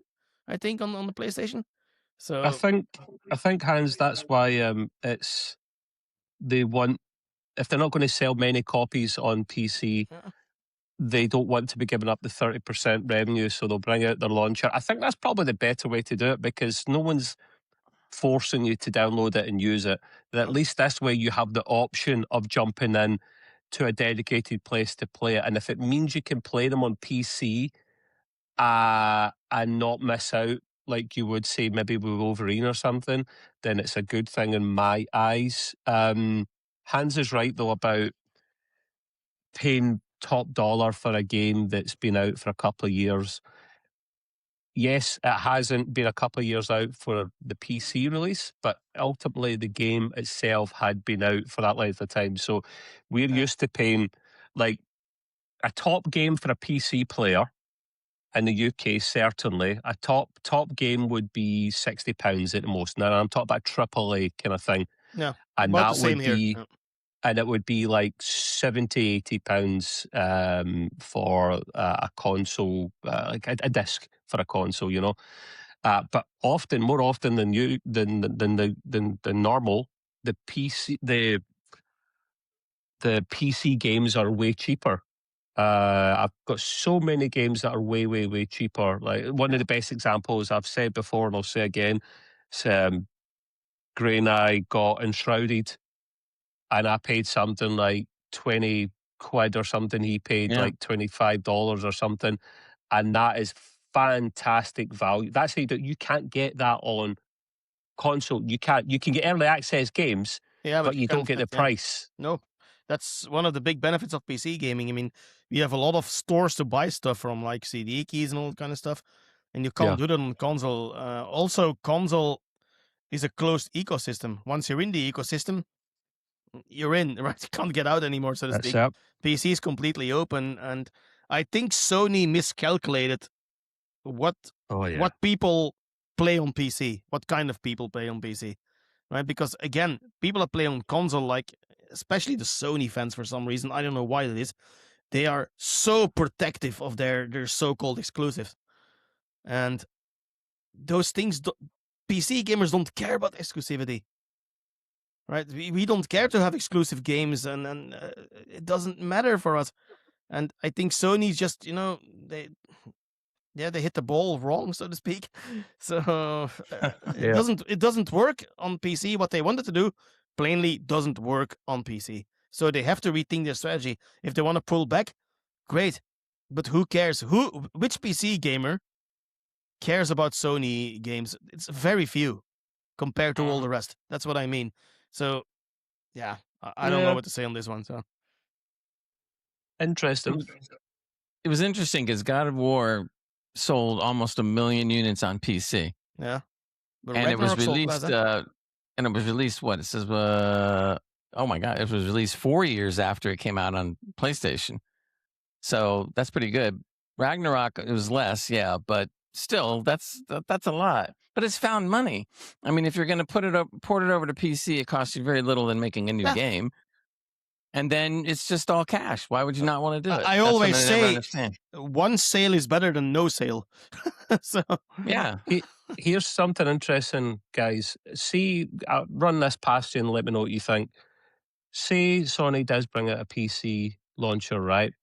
I think, on the PlayStation. So I think Hans, that's why they want, if they're not going to sell many copies on PC, they don't want to be giving up the 30% revenue, so they'll bring out their launcher. I think that's probably the better way to do it, because no one's forcing you to download it and use it. At least this way you have the option of jumping in to a dedicated place to play it. And if it means you can play them on PC and not miss out, like you would say maybe with Wolverine or something, then it's a good thing in my eyes. Hans is right, though, about paying top dollar for a game that's been out for a couple of years. Yes, it hasn't been a couple of years out for the PC release, but ultimately the game itself had been out for that length of time. So we're used to paying like a top game for a PC player in the UK. Certainly, a top game would be £60 at the most. Now I'm talking about AAA kind of thing. Yeah, and that would be. Here. And it would be like £70, £80 for a console, like a disc for a console, you know. But more often than normal, the PC games are way cheaper. I've got so many games that are way, way, way cheaper. Like one of the best examples I've said before, and I'll say again, Gray and I got Enshrouded. And I paid something like 20 quid or something. He paid like $25 or something. And that is fantastic value. That's how you can't get that on console. You can get early access games, but you don't get the price. No, that's one of the big benefits of PC gaming. I mean, we have a lot of stores to buy stuff from, like CD keys and all that kind of stuff, and you can't do that on console. Also, console is a closed ecosystem. Once you're in the ecosystem, you're in, right? You can't get out anymore, so to speak. PC is completely open, and I think Sony miscalculated what people play on PC, what kind of people play on PC, right? Because again, people that play on console, like especially the Sony fans, for some reason, I don't know why it is, they are so protective of their so-called exclusives, and those things. PC gamers don't care about exclusivity, right? We don't care to have exclusive games, and it doesn't matter for us. And I think Sony's just, they hit the ball wrong, so to speak. So it doesn't work on PC. What they wanted to do plainly doesn't work on PC. So they have to rethink their strategy. If they want to pull back, great. But who cares? Which PC gamer cares about Sony games? It's very few compared to all the rest. That's what I mean. So, yeah, I don't know what to say on this one. So interesting. It was interesting because God of War sold almost 1 million units on PC. Yeah, and it was released. And it was released. What it says? Oh my God! It was released 4 years after it came out on PlayStation. So that's pretty good. Ragnarok, it was less, but still, that's a lot. But it's found money. I mean, if you're going to port it over to PC, it costs you very little than making a new game. And then it's just all cash. Why would you not want to do it? I always say one sale is better than no sale. So yeah. Here's something interesting, guys. See, I'll run this past you and let me know what you think. Say Sony does bring out a PC launcher, right?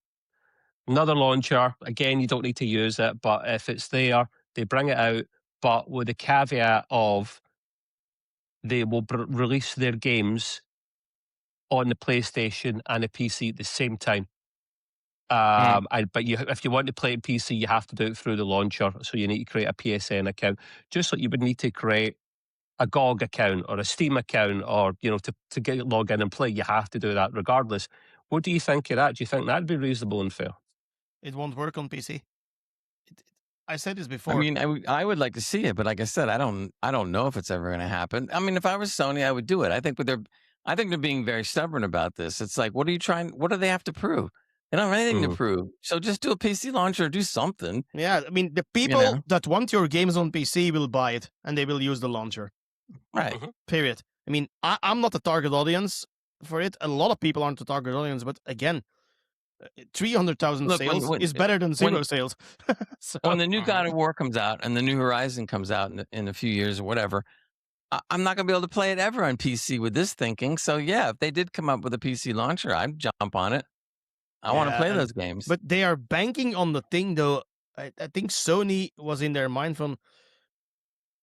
Another launcher. Again, you don't need to use it, but if it's there, they bring it out, but with the caveat of they will release their games on the PlayStation and the PC at the same time. But if you want to play it PC, you have to do it through the launcher. So you need to create a PSN account, just like you would need to create a GOG account or a Steam account, or to get log in and play. You have to do that regardless. What do you think of that? Do you think that'd be reasonable and fair? It won't work on PC. I said this before. I mean, I would like to see it, but like I said, I don't know if it's ever going to happen. I mean, if I was Sony, I would do it. I think they're being very stubborn about this. It's like, what do they have to prove? They don't have anything to prove. So just do a PC launcher, do something. Yeah, I mean, the people that want your games on PC will buy it, and they will use the launcher. Right. Period. I mean, I'm not the target audience for it. A lot of people aren't the target audience, but again, 300,000 sales is better than zero sales. So, when the new God of War comes out and the new Horizon comes out in a few years or whatever, I'm not going to be able to play it ever on PC with this thinking. So yeah, if they did come up with a PC launcher, I'd jump on it. I want to play those games. But they are banking on the thing, though. I think Sony was in their mind from,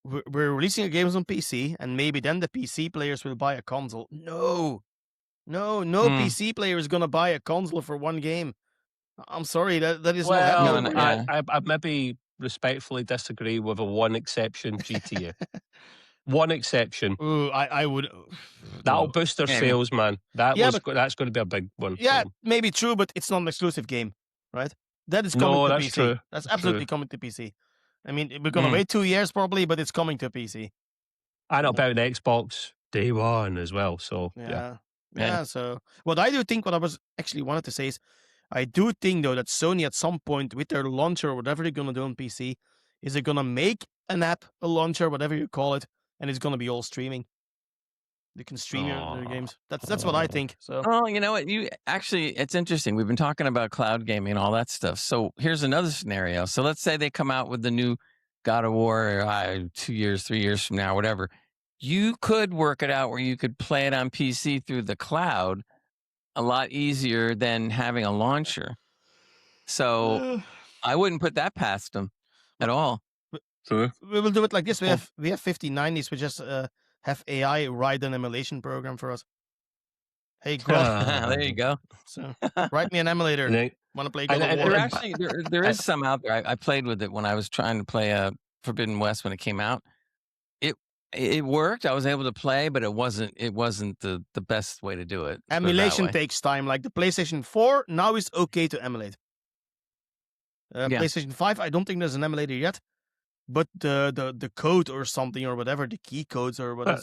we're releasing our games on PC, and maybe then the PC players will buy a console. No PC player is going to buy a console for one game. I'm sorry, that is not happening. I maybe respectfully disagree with a one exception, GTA. One exception. Ooh, I would. That'll boost their sales, man. That's going to be a big one. Yeah, maybe true, but it's not an exclusive game, right? That is coming to PC. True. That's absolutely coming to PC. I mean, we're going to wait 2 years probably, but it's coming to PC. I know about the Xbox day one as well. So yeah. So what I was actually wanted to say is, I do think though that Sony at some point with their launcher or whatever they're going to do on PC, is it going to make an app, a launcher, whatever you call it, and it's going to be all streaming. You can stream your games. That's what I think. So, you know what? It's interesting. We've been talking about cloud gaming and all that stuff. So here's another scenario. So let's say they come out with the new God of War 2 years, 3 years from now, whatever. You could work it out where you could play it on PC through the cloud a lot easier than having a launcher. So I wouldn't put that past them at all. We will do it like this. We have 5090s. We just have AI write an emulation program for us. Hey, Grot. There you go. So, write me an emulator. Want to play God of War? There is some out there. I played with it when I was trying to play Forbidden West when it came out. It worked. I was able to play, but it wasn't the best way to do it. Emulation takes time. Like the PlayStation 4 now is okay to emulate. PlayStation 5, I don't think there's an emulator yet, but the code or something or whatever, the key codes or whatever,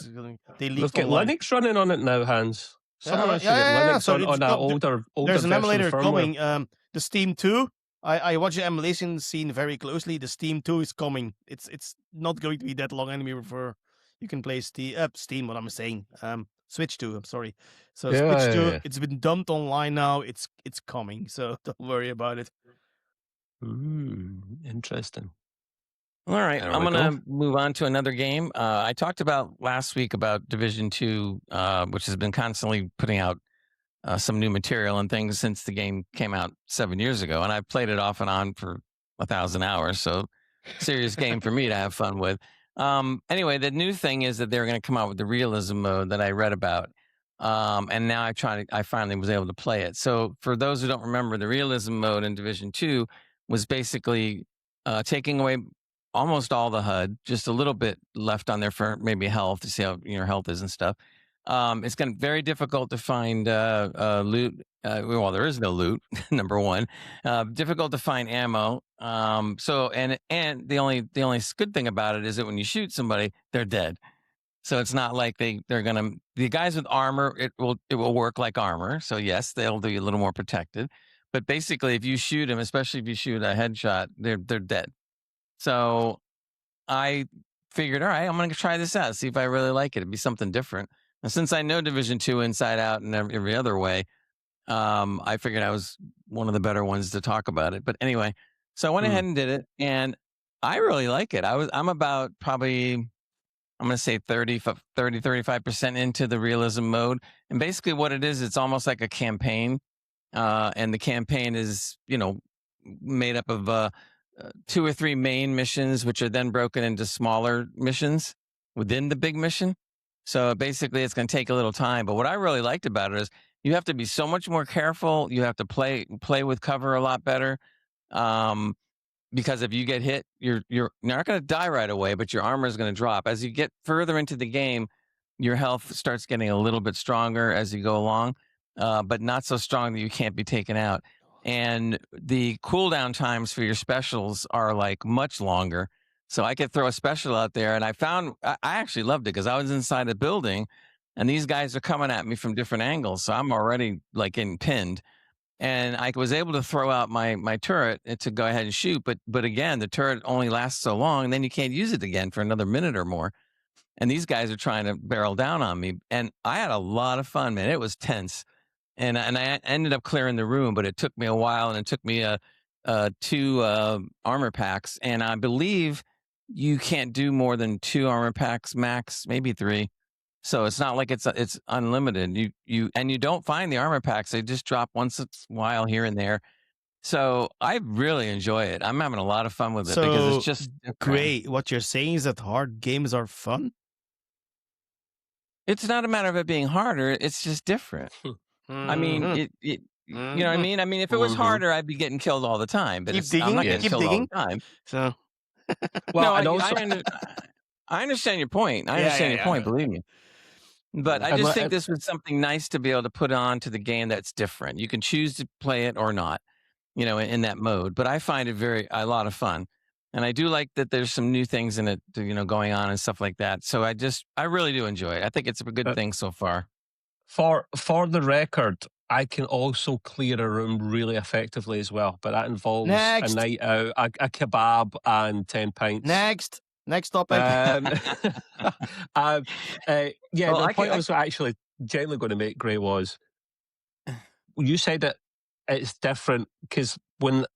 they leak. They've got Linux running on it now, Hans. Linux so on an older there's an emulator coming. The Steam 2. I watch the emulation scene very closely. The Steam 2 is coming. It's not going to be that long anymore before you can play Steam. What I'm saying, Switch 2. I'm sorry. So Switch 2. It's been dumped online now. It's coming. So don't worry about it. Interesting. All right, I'm going to move on to another game. I talked about last week about Division 2, which has been constantly putting out some new material and things since the game came out 7 years ago. And I've played it off and on for 1,000 hours. So serious game for me to have fun with. Anyway, the new thing is that they're going to come out with the realism mode that I read about. And now I finally was able to play it. So for those who don't remember, the realism mode in Division 2 was basically taking away almost all the HUD, just a little bit left on there for maybe health, to see how your health is and stuff. It's going to be very difficult to find loot. Well, there is no loot. Number one, difficult to find ammo. So and the only good thing about it is that when you shoot somebody, they're dead. So it's not like they're gonna. The guys with armor, it will work like armor. So yes, they'll be a little more protected. But basically, if you shoot them, especially if you shoot a headshot, they're dead. So I figured, all right, I'm going to try this out, see if I really like it. It'd be something different. And since I know Division 2 inside out and every other way, I figured I was one of the better ones to talk about it. But anyway, so I went ahead and did it, and I really like it. I'm about probably, I'm going to say 35% into the realism mode. And basically what it is, it's almost like a campaign. And the campaign is, made up of 2 or 3 main missions, which are then broken into smaller missions within the big mission. So basically it's going to take a little time. But what I really liked about it is you have to be so much more careful. You have to play with cover a lot better. Because if you get hit, you're not going to die right away, but your armor is going to drop. As you get further into the game, your health starts getting a little bit stronger as you go along, but not so strong that you can't be taken out. And the cooldown times for your specials are like much longer. So I could throw a special out there, and I actually loved it because I was inside a building and these guys are coming at me from different angles. So I'm already like getting pinned, and I was able to throw out my turret to go ahead and shoot. But again, the turret only lasts so long, and then you can't use it again for another minute or more. And these guys are trying to barrel down on me, and I had a lot of fun, man. It was tense. And I ended up clearing the room, but it took me a while, and it took me 2 armor packs. And I believe you can't do more than 2 armor packs max, maybe 3. So it's not like it's unlimited. You don't find the armor packs; they just drop once in a while here and there. So I really enjoy it. I'm having a lot of fun with it because it's just great. What you're saying is that hard games are fun? It's not a matter of it being harder; it's just different. I mean, you know what I mean? I mean, if it was harder, I'd be getting killed all the time. But I'm not getting killed all the time. So, well, no, I understand your point. I understand your point. Believe me. But I just think this was something nice to be able to put on to the game that's different. You can choose to play it or not, in that mode. But I find it a lot of fun. And I do like that there's some new things in it, going on and stuff like that. So I really do enjoy it. I think it's a good thing so far. For the record, I can also clear a room really effectively as well, but that involves a night out, a kebab, and 10 pints. Next topic. The point I was actually gently going to make, Gray, was you said that it's different because when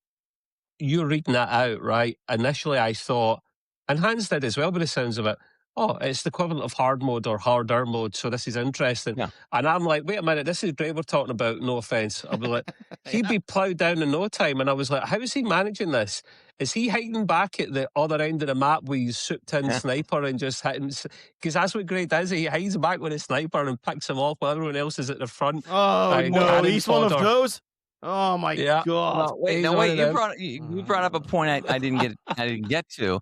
you're reading that out, right, initially I thought, and Hans did as well by the sounds of it, oh, it's the equivalent of hard mode or harder mode, so this is interesting. Yeah. And I'm like, wait a minute, this is Gray we're talking about, no offence. I'll be like, he'd be ploughed down in no time. And I was like, how is he managing this? Is he hiding back at the other end of the map with his souped-in sniper and just hitting? Because that's what Gray does. He hides back with a sniper and picks him off while everyone else is at the front. Oh no, he's one of those. Oh my god! Well, wait, you brought up a point I didn't get to,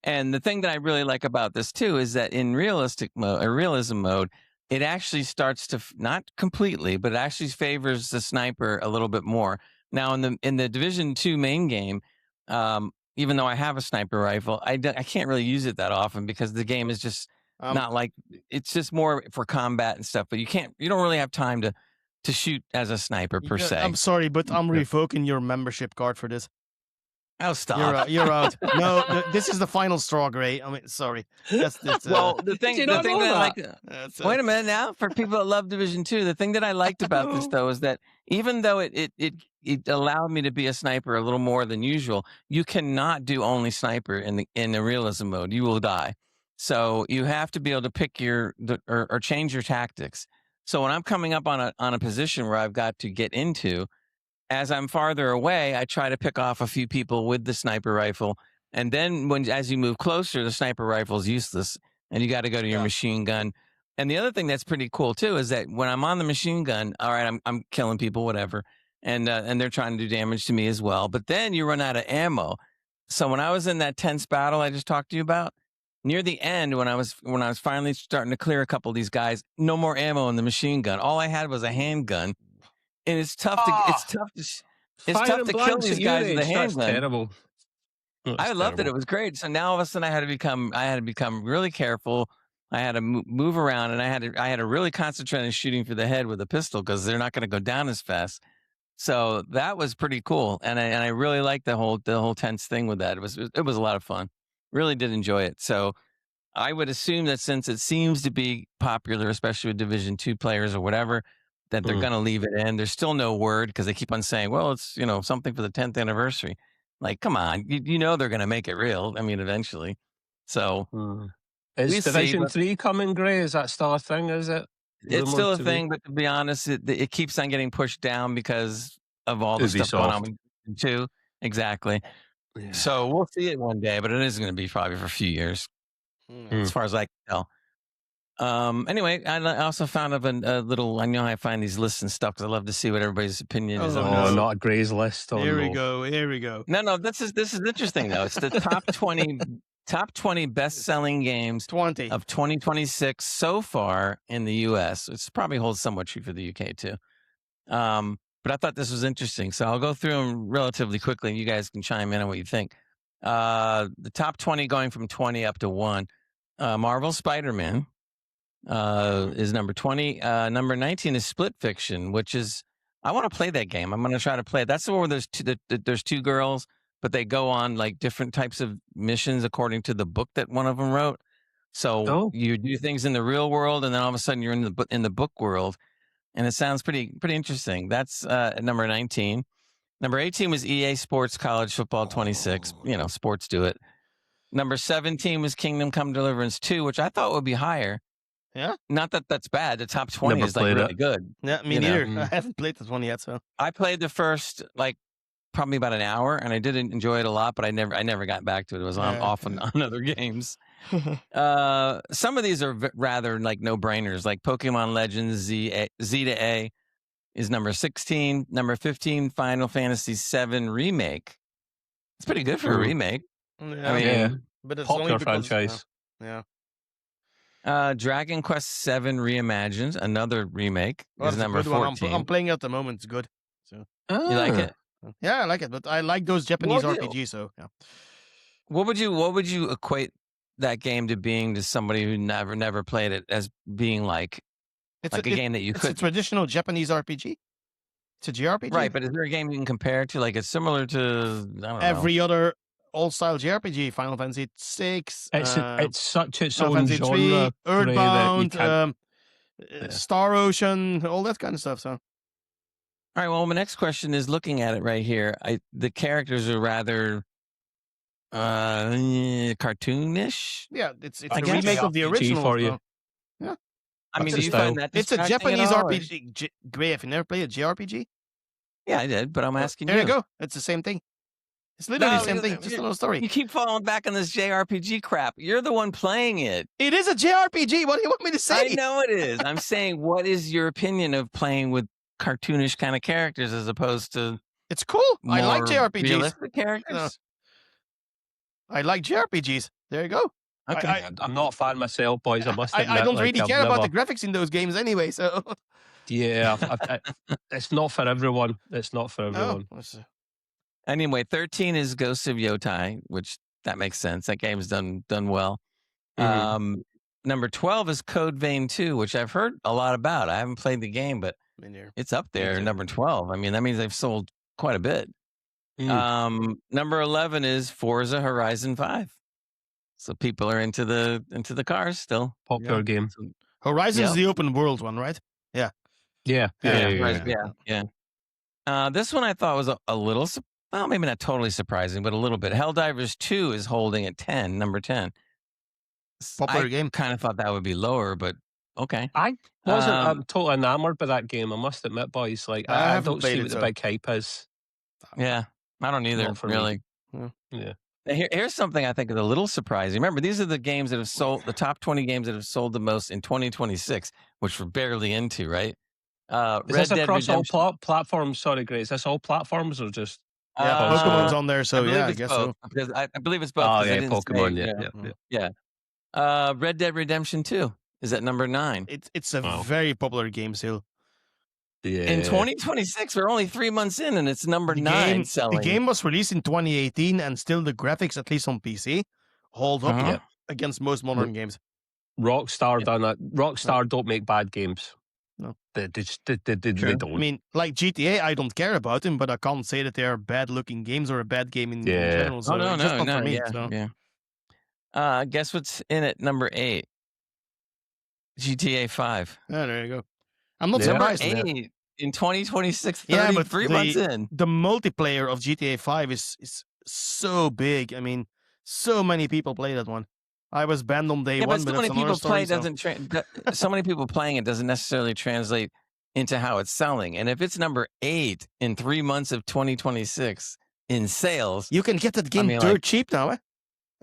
and the thing that I really like about this too is that in realism mode, it actually starts to not completely, but it actually favors the sniper a little bit more. Now in the Division 2 main game, even though I have a sniper rifle, I can't really use it that often because the game is just not like, it's just more for combat and stuff. But you don't really have time to shoot as a sniper per se. I'm sorry, but I'm revoking your membership card for this. Oh, stop! You're out. No, this is the final straw, Gray. I mean, sorry. Well, the thing that I like. Wait a minute now. For people that love Division 2, the thing that I liked about this though is that even though it allowed me to be a sniper a little more than usual, you cannot do only sniper in the realism mode. You will die. So you have to be able to pick or change your tactics. So when I'm coming up on a position where I've got to get into, as I'm farther away, I try to pick off a few people with the sniper rifle. And then as you move closer, the sniper rifle is useless and you got to go to your machine gun. And the other thing that's pretty cool too is that when I'm on the machine gun, all right, I'm killing people, whatever. And they're trying to do damage to me as well. But then you run out of ammo. So when I was in that tense battle I just talked to you about, near the end, when I was finally starting to clear a couple of these guys, no more ammo in the machine gun. All I had was a handgun, and it's tough to kill these guys with a handgun. That's terrible. I loved it. It was great. So now all of a sudden I had to become really careful. I had to move around, and I had to really concentrate on shooting for the head with a pistol because they're not going to go down as fast. So that was pretty cool, and I really liked the whole tense thing with that. It was a lot of fun. Really did enjoy it. So I would assume that since it seems to be popular, especially with Division 2 players or whatever, that they're going to leave it in. There's still no word because they keep on saying, well, it's, something for the 10th anniversary. Like, come on, they're going to make it real. I mean, eventually. So is Division 3 coming, Gray? Is that still a thing? Is it? It's still a thing, but to be honest, it keeps on getting pushed down because of all the stuff going on with Division 2. Exactly. Yeah. So we'll see it one day, but it is going to be probably for a few years, as far as I can tell. Anyway, I also found of a little. I know I find these lists and stuff because I love to see what everybody's opinion is. Oh, not a Gray's list. Here we go. No. This is interesting though. It's the top 20 best-selling games of 2026 so far in the U.S. It probably holds somewhat true for the UK too. But I thought this was interesting, so I'll go through them relatively quickly, and you guys can chime in on what you think. The top 20 going from 20 up to 1. Marvel Spider-Man is number 20. Number 19 is Split Fiction, which is, I want to play that game. I'm going to try to play it. That's the one where there's two girls, but they go on like different types of missions according to the book that one of them wrote. So you do things in the real world, and then all of a sudden you're in the book world. And it sounds pretty interesting. That's number 19. Number 18 was EA Sports College Football 26. Sports do it. Number 17 was Kingdom Come Deliverance 2, which I thought would be higher. Yeah. Not that that's bad. The top 20 is like really good. Yeah, me neither. I haven't played this one yet, so. I played the first probably about an hour, and I did enjoy it a lot, but I never got back to it. It was off on other games. Some of these are rather like no-brainers, like Pokemon Legends Z to A is number 16. Number 15, Final Fantasy VII Remake. It's pretty good for a remake. Yeah, but it's popular only because, franchise. Dragon Quest VII Reimagined, another remake, is number 14. I'm playing it at the moment. It's good. So you like it? Yeah, I like it, but I like those Japanese RPGs. So yeah. What would you equate that game to being to somebody who never played it as being like a game that you could? It's a traditional Japanese RPG. It's a JRPG, right? But is there a game you can compare to? Like it's similar to every other old-style JRPG, Final Fantasy VI. It's such its Final own Fantasy genre. 3, Earthbound, Star Ocean, all that kind of stuff. So. All right. Well, my next question is looking at it right here. The characters are rather cartoonish. Yeah, it's a remake of the original for you. Yeah. I mean, do you find that it's a Japanese RPG? Gray, have you never played a JRPG? Yeah, I did, but I'm asking you. There you go. It's the same thing. It's literally the same thing, just another story. You keep falling back on this JRPG crap. You're the one playing it. It is a JRPG. What do you want me to say? I know it is. I'm saying, what is your opinion of playing with cartoonish kind of characters as opposed to? It's cool. I like JRPGs. Realistic characters. I like JRPGs. There you go. Okay. I'm not a fan myself, boys. I must admit. I don't really care about the graphics in those games anyway. So yeah, it's not for everyone. It's not for everyone. Oh. Anyway, 13 is Ghosts of Yotai, which that makes sense. That game's done well. Mm-hmm. Number 12 is Code Vein 2, which I've heard a lot about. I haven't played the game, but it's up there, number 12. I mean, that means they've sold quite a bit. Number 11 is Forza Horizon 5. So people are into the cars still. Popular game. Horizon's the open world one, right? Yeah. Yeah. This one I thought was a little, well, maybe not totally surprising, but a little bit. Helldivers 2 is holding at 10, number 10. Popular game. Kind of thought that would be lower, but okay. I wasn't I'm totally enamored by that game, I must admit, boys. Like, I don't see what the big hype is. Yeah, I don't either, really. Yeah. Here's something I think is a little surprising. Remember, these are the games that have sold, the top 20 games that have sold the most in 2026, which we're barely into, right? Is this across all platforms? Sorry, Grace. Is this all platforms or just? Yeah, Pokemon's on there, so I guess both, so. Because I believe it's both. Oh, yeah, Pokemon, yeah. Red Dead Redemption 2 is at number 9. It's a very popular game still. Yeah. In 2026, we're only 3 months in, and it's number 9 selling. The game was released in 2018, and still the graphics, at least on PC, hold up against most modern games. Rockstar done that. Rockstar don't make bad games. No. They don't. I mean, like GTA, I don't care about them, but I can't say that they are bad-looking games or a bad game in general. So no, just not for me. Guess what's in at number 8? GTA 5. Yeah, there you go. I'm not surprised. Number 8 in 2026, 3 months in. The multiplayer of GTA 5 is so big. I mean, so many people play that one. I was banned on day one, but so many people playing it doesn't necessarily translate into how it's selling. And if it's number 8 in 3 months of 2026 in sales, you can get that game dirt cheap now.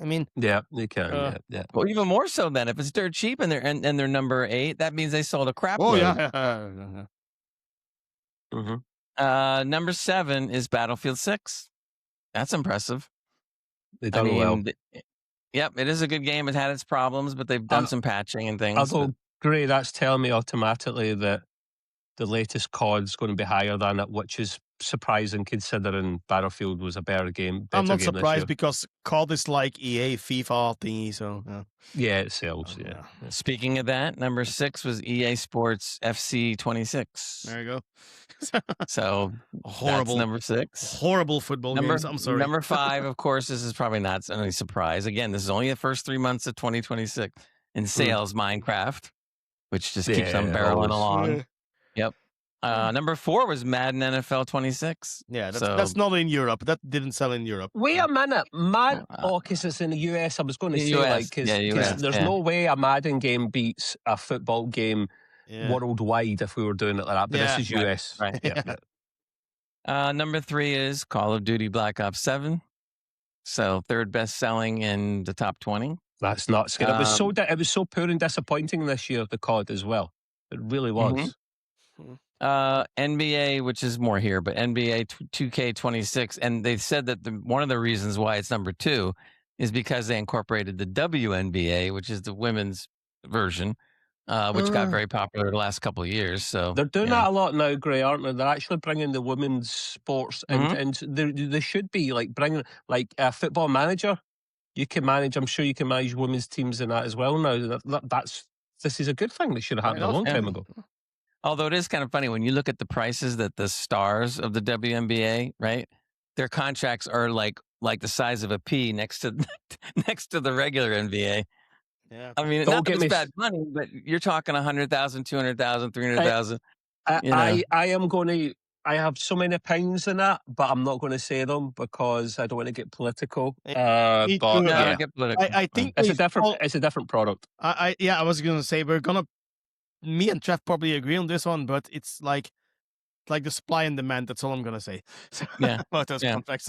I mean, yeah, you can. Yeah. Well, even more so then, if it's dirt cheap and they're number 8, that means they sold a crap load. Number 7 is Battlefield 6. That's impressive. They done well. Yep, it is a good game. It had its problems, but they've done some patching and things. Although, great, that's telling me automatically that the latest COD's going to be higher than it, which is surprising considering Battlefield was a better game. I'm not surprised because COD is like EA, FIFA thingy, so yeah, it sells. Yeah. Speaking of that, number 6 was EA Sports FC 26. There you go. So horrible. That's number 6. Horrible football games. I'm sorry. Number 5, of course, this is probably not any surprise. Again, this is only the first 3 months of 2026 in sales. Minecraft, which just keeps on barreling along. Yep. Number 4 was Madden NFL 26. Yeah, that's not in Europe. That didn't sell in Europe. Wait a minute. Because it's in the US. I was going to say, because there's no way a Madden game beats a football game worldwide if we were doing it like that. But this is US. Right. Number 3 is Call of Duty Black Ops 7. So third best selling in the top 20. That's nuts. It was so poor and disappointing this year, the COD as well. It really was. NBA, which is more here, but NBA 2K26, and they said that one of the reasons why it's number 2 is because they incorporated the WNBA, which is the women's version, which got very popular the last couple of years. So they're doing that a lot now, Gray, aren't they? They're actually bringing the women's sports, and they should be like bringing like a Football Manager. You can manage. I'm sure you can manage women's teams in that as well now. This is a good thing. They should have happened a long time ago. Although it is kind of funny when you look at the prices that the stars of the WNBA, right? Their contracts are like the size of a pea next to the regular NBA. Yeah. I mean, not that it's bad money, but you're talking 100,000, 200,000, 300,000. I have so many opinions in that, but I'm not going to say them because I don't want to get political. Get political. I think it's a different product. I was going to say me and Trev probably agree on this one, but it's like like the supply and demand. That's all I'm gonna say. So, Yeah, about those contracts.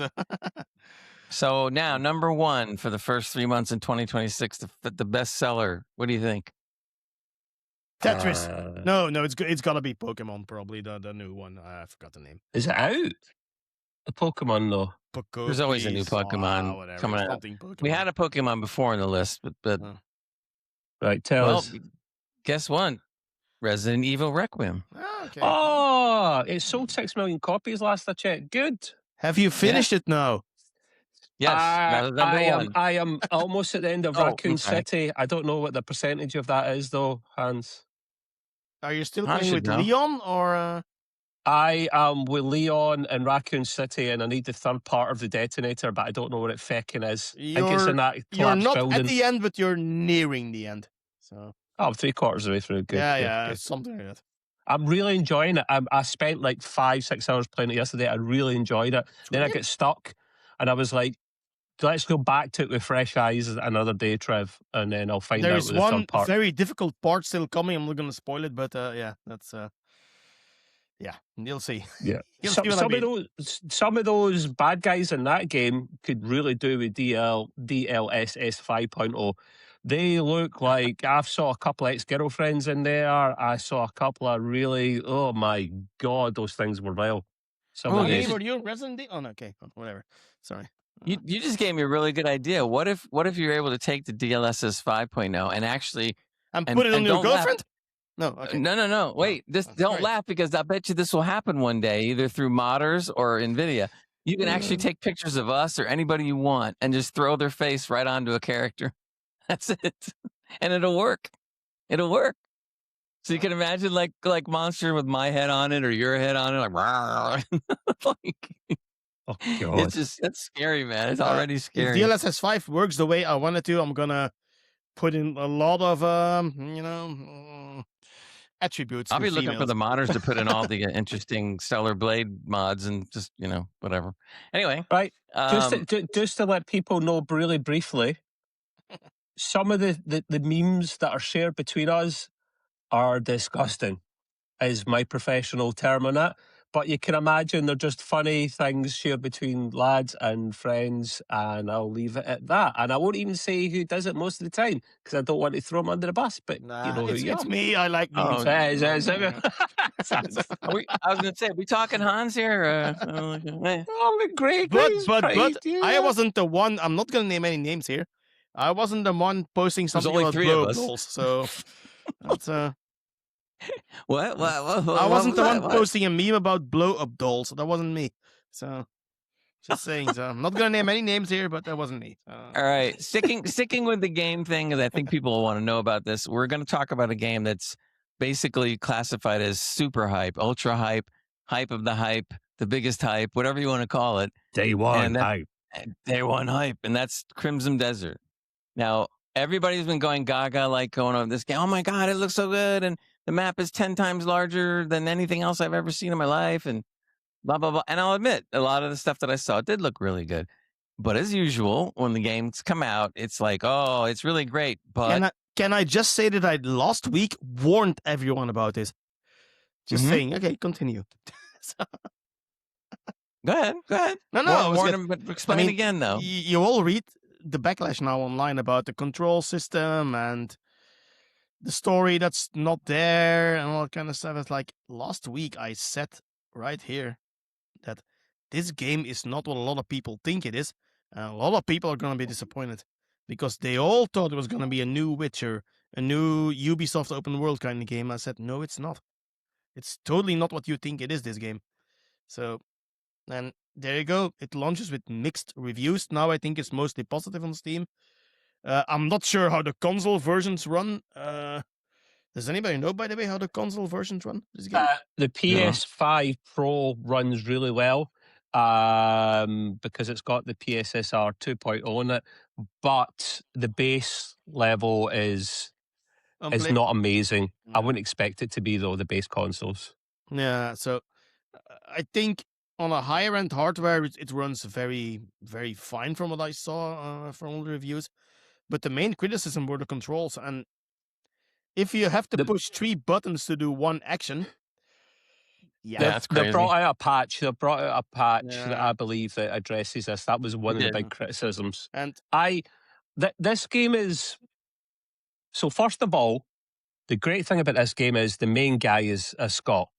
So now, number one for the first 3 months in 2026, the best seller. What do you think? Tetris. No, it's gotta be Pokemon, probably the new one. I forgot the name. Is it out? The Pokemon though. There's always a new Pokemon coming out. Pokemon. We had a Pokemon before on the list, but right, tell us. Guess what? Resident Evil Requiem. Okay. Oh, it sold 6 million copies last I checked. Good. Have you finished it now? Yes, that was number one. I am almost at the end of Raccoon City. I don't know what the percentage of that is, though, Hans. Are you still playing with Leon, or? I am with Leon in Raccoon City, and I need the third part of the detonator, but I don't know what it feckin' is. I think it's in that you're not building. at the end, but you're nearing the end. So. I'm 3/4 of the way through. Good. Yeah, something like that. I'm really enjoying it. I spent like 5-6 hours playing it yesterday. I really enjoyed it. Then I get stuck, and I was like, let's go back to it with fresh eyes another day, Trev, and then I'll find out with the third part. There's one very difficult part still coming. I'm not going to spoil it, but that's you'll see. Yeah, some of those bad guys in that game could really do with DLSS 5.0. They look like I saw a couple of ex-girlfriends in there. I saw a couple of really, oh my God, those things were vile. Were you Resident Evil? Oh, no, okay, whatever. Sorry. You just gave me a really good idea. What if you're able to take the DLSS 5.0 and actually put it on your girlfriend? No, okay. No. Wait, don't laugh, because I bet you this will happen one day, either through modders or NVIDIA. You can actually take pictures of us or anybody you want and just throw their face right onto a character. That's it, and it'll work. It'll work. So you can imagine like Monster with my head on it or your head on it, like. Oh God! It's scary, man. It's already scary. If DLSS 5 works the way I want it to, I'm gonna put in a lot of attributes. I'll be looking for the modders to put in all the interesting Stellar Blade mods and just whatever. Anyway, right. Just to let people know really briefly, some of the memes that are shared between us are disgusting, is my professional term on that. But you can imagine they're just funny things shared between lads and friends, and I'll leave it at that. And I won't even say who does it most of the time, because I don't want to throw them under the bus. But you know who you are. It's me. I like memes. I was going to say, are we talking Hans here? Oh, great. But I wasn't the one. I'm not going to name any names here. I wasn't the one posting something about blow-up dolls. So that's What? I wasn't the one posting a meme about blow-up dolls. So that wasn't me. So just saying. So I'm not gonna name any names here, but that wasn't me. All right, sticking with the game thing, because I think people will want to know about this. We're going to talk about a game that's basically classified as super hype, ultra hype, hype of the hype, the biggest hype, whatever you want to call it. Day one hype. Day one hype, and that's Crimson Desert. Now, everybody's been going gaga, like going on this game. Oh my God, it looks so good, and the map is 10 times larger than anything else I've ever seen in my life, and blah, blah, blah. And I'll admit, a lot of the stuff that I saw did look really good. But as usual, when the games come out, it's like, oh, it's really great. But can I just say that I last week warned everyone about this? Just saying. Okay, continue. Go ahead. No. Warn them, but explain again, though. You all read the backlash now online about the control system and the story that's not there and all that kind of stuff. It's like last week I said right here that this game is not what a lot of people think it is. And a lot of people are going to be disappointed because they all thought it was going to be a new Witcher, a new Ubisoft open world kind of game. I said, no, it's not. It's totally not what you think it is, this game. So, and there you go. It launches with mixed reviews. Now I think it's mostly positive on Steam. I'm not sure how the console versions run. Does anybody know, by the way, how the console versions run this game? The PS5 Pro runs really well because it's got the PSSR 2.0 on it, but the base level is not amazing. I wouldn't expect it to be, though, the base consoles. Yeah, so I think on a higher end hardware, it runs very, very fine from what I saw from all the reviews. But the main criticism were the controls. And if you have to push 3 buttons to do one action, that's crazy. They've brought out a patch. They've brought out a patch that I believe that addresses this. That was one of the big criticisms. And this game is, so first of all, the great thing about this game is the main guy is a Scot.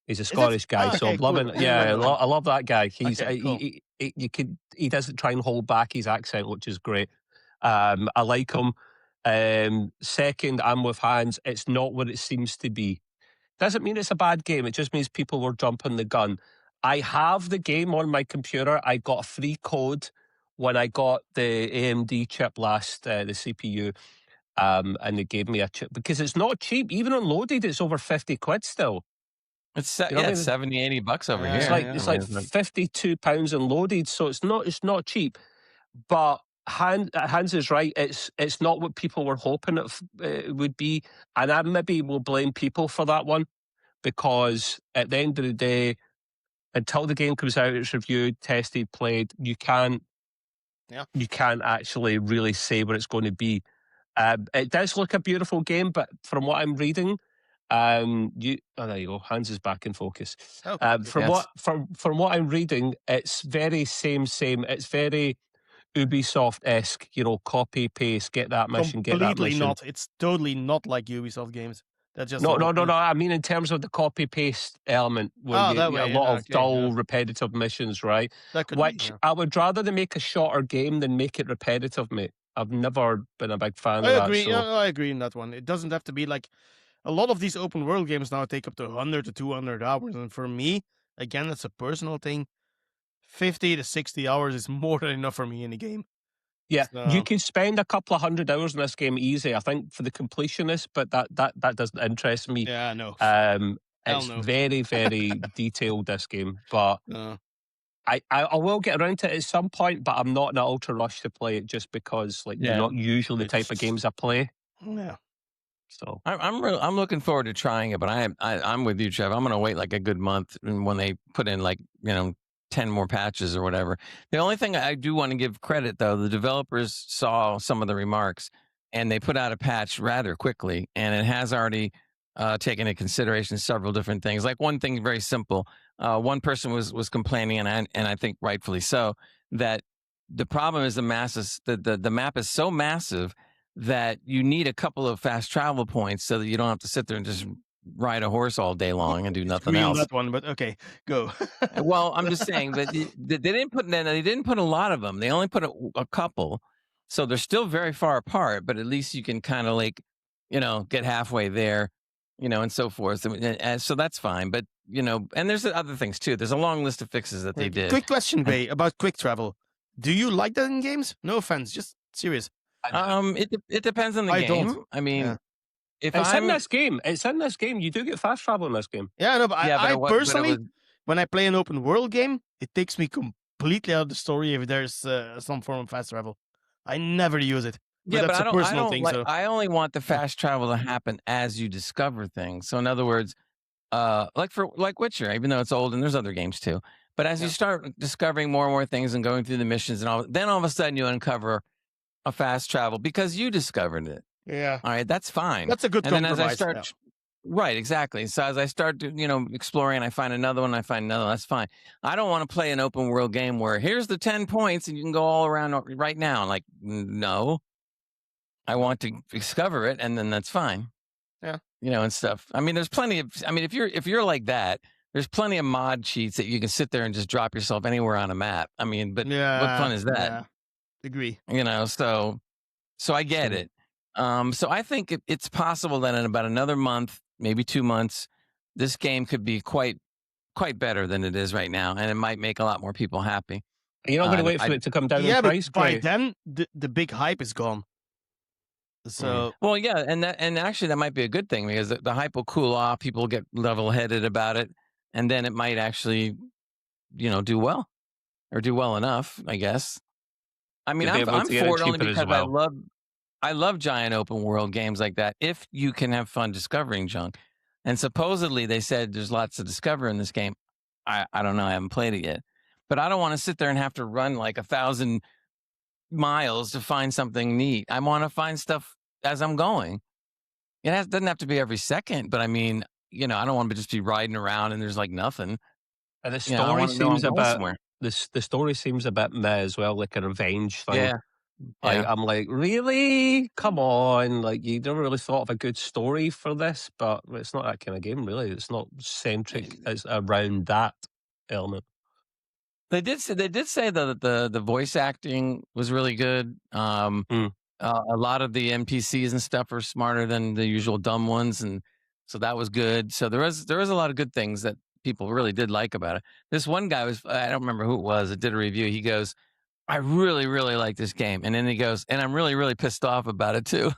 He's a Scottish guy, so I'm loving. Cool. Yeah, I love that guy. He's cool. he doesn't try and hold back his accent, which is great. I like him. Second, I'm with Hans. It's not what it seems to be. Doesn't mean it's a bad game. It just means people were jumping the gun. I have the game on my computer. I got a free code when I got the AMD chip last, the CPU. And they gave me a chip because it's not cheap. Even unloaded, it's over 50 quid still. It's it's $70, $80 over here. It's like £52 unloaded, so it's not cheap. But Hans is right. It's not what people were hoping it would be, and I maybe will blame people for that one, because at the end of the day, until the game comes out, it's reviewed, tested, played, you can't actually really say what it's going to be. It does look a beautiful game, but from what I'm reading, there you go. Hans is back in focus. From what I'm reading, it's very same. It's very Ubisoft-esque. Copy paste, get that mission, get that mission. Completely not. It's totally not like Ubisoft games. That's just no. I mean, in terms of the copy paste element, where a lot of dull, repetitive missions, right? Which I would rather they make a shorter game than make it repetitive, mate. I've never been a big fan of that. I agree in that one. It doesn't have to be like a lot of these open world games now take up to 100 to 200 hours. And for me, again, that's a personal thing. 50 to 60 hours is more than enough for me in a game. Yeah, you could spend a couple of 100 hours in this game easy, I think, for the completionist, but that doesn't interest me. Yeah, no. It's very, very detailed, this game, but I will get around to it at some point, but I'm not in an ultra rush to play it just because they're not usually the type of games I play. Yeah. So I'm looking forward to trying it, but I'm with you, Trev. I'm going to wait like a good month when they put in 10 more patches or whatever. The only thing I do want to give credit, though, the developers saw some of the remarks and they put out a patch rather quickly, and it has already taken into consideration several different things. Like one thing very simple. One person was complaining, and I think rightfully so, that the problem is the map is so massive that you need a couple of fast travel points so that you don't have to sit there and just ride a horse all day long and do nothing else. That one, but okay, go. Well, I'm just saying that they didn't put a lot of them. They only put a couple, so they're still very far apart. But at least you can kind of get halfway there, and so forth. And so that's fine. But and there's other things too. There's a long list of fixes that they did. Quick question, Bay, about quick travel. Do you like that in games? No offense, just serious. It depends on the game. Don't. I mean, if it's in this game, you do get fast travel in this game. Yeah, no, but I personally, when I play an open world game, it takes me completely out of the story if there's some form of fast travel. I never use it. But that's a personal thing. I only want the fast travel to happen as you discover things. So in other words, like Witcher, even though it's old and there's other games too. But as you start discovering more and more things and going through the missions and then all of a sudden you uncover a fast travel because you discovered it. Yeah. All right, that's fine. That's a good compromise. And then as I start, right, exactly. So as I start, exploring, I find another one. That's fine. I don't want to play an open world game where here's the 10 points and you can go all around right now. Like, no, I want to discover it, and then that's fine. Yeah. And stuff. I mean, there's plenty of. I mean, if you're like that, there's plenty of mod cheats that you can sit there and just drop yourself anywhere on a map. I mean, but what fun is that? Yeah. Agree. So I get it. So I think it's possible that in about another month, maybe 2 months, this game could be quite better than it is right now, and it might make a lot more people happy. You're not going to wait for it to come down in price, but by then the big hype is gone. So well, yeah, and actually that might be a good thing because the hype will cool off. People will get level-headed about it, and then it might actually, do well or do well enough, I guess. I mean, I'm for it only because I love giant open world games like that. If you can have fun discovering junk, and supposedly they said there's lots to discover in this game. I don't know. I haven't played it yet, but I don't want to sit there and have to run like 1,000 miles to find something neat. I want to find stuff as I'm going. It doesn't have to be every second, but I mean, I don't want to just be riding around and there's like nothing. And the I story want to know I'm seems a going bit somewhere. the story seems a bit meh as well, like a revenge thing. Yeah. Yeah. I'm like, really? Come on! Like, you never really thought of a good story for this, but it's not that kind of game, really. It's not centric. It's around that element. They did say that the voice acting was really good. A lot of the NPCs and stuff are smarter than the usual dumb ones, and so that was good. So there was a lot of good things that people really did like about it. This one guy I don't remember who it was that did a review. He goes, "I really, really like this game," and then he goes, "And I'm really, really pissed off about it too."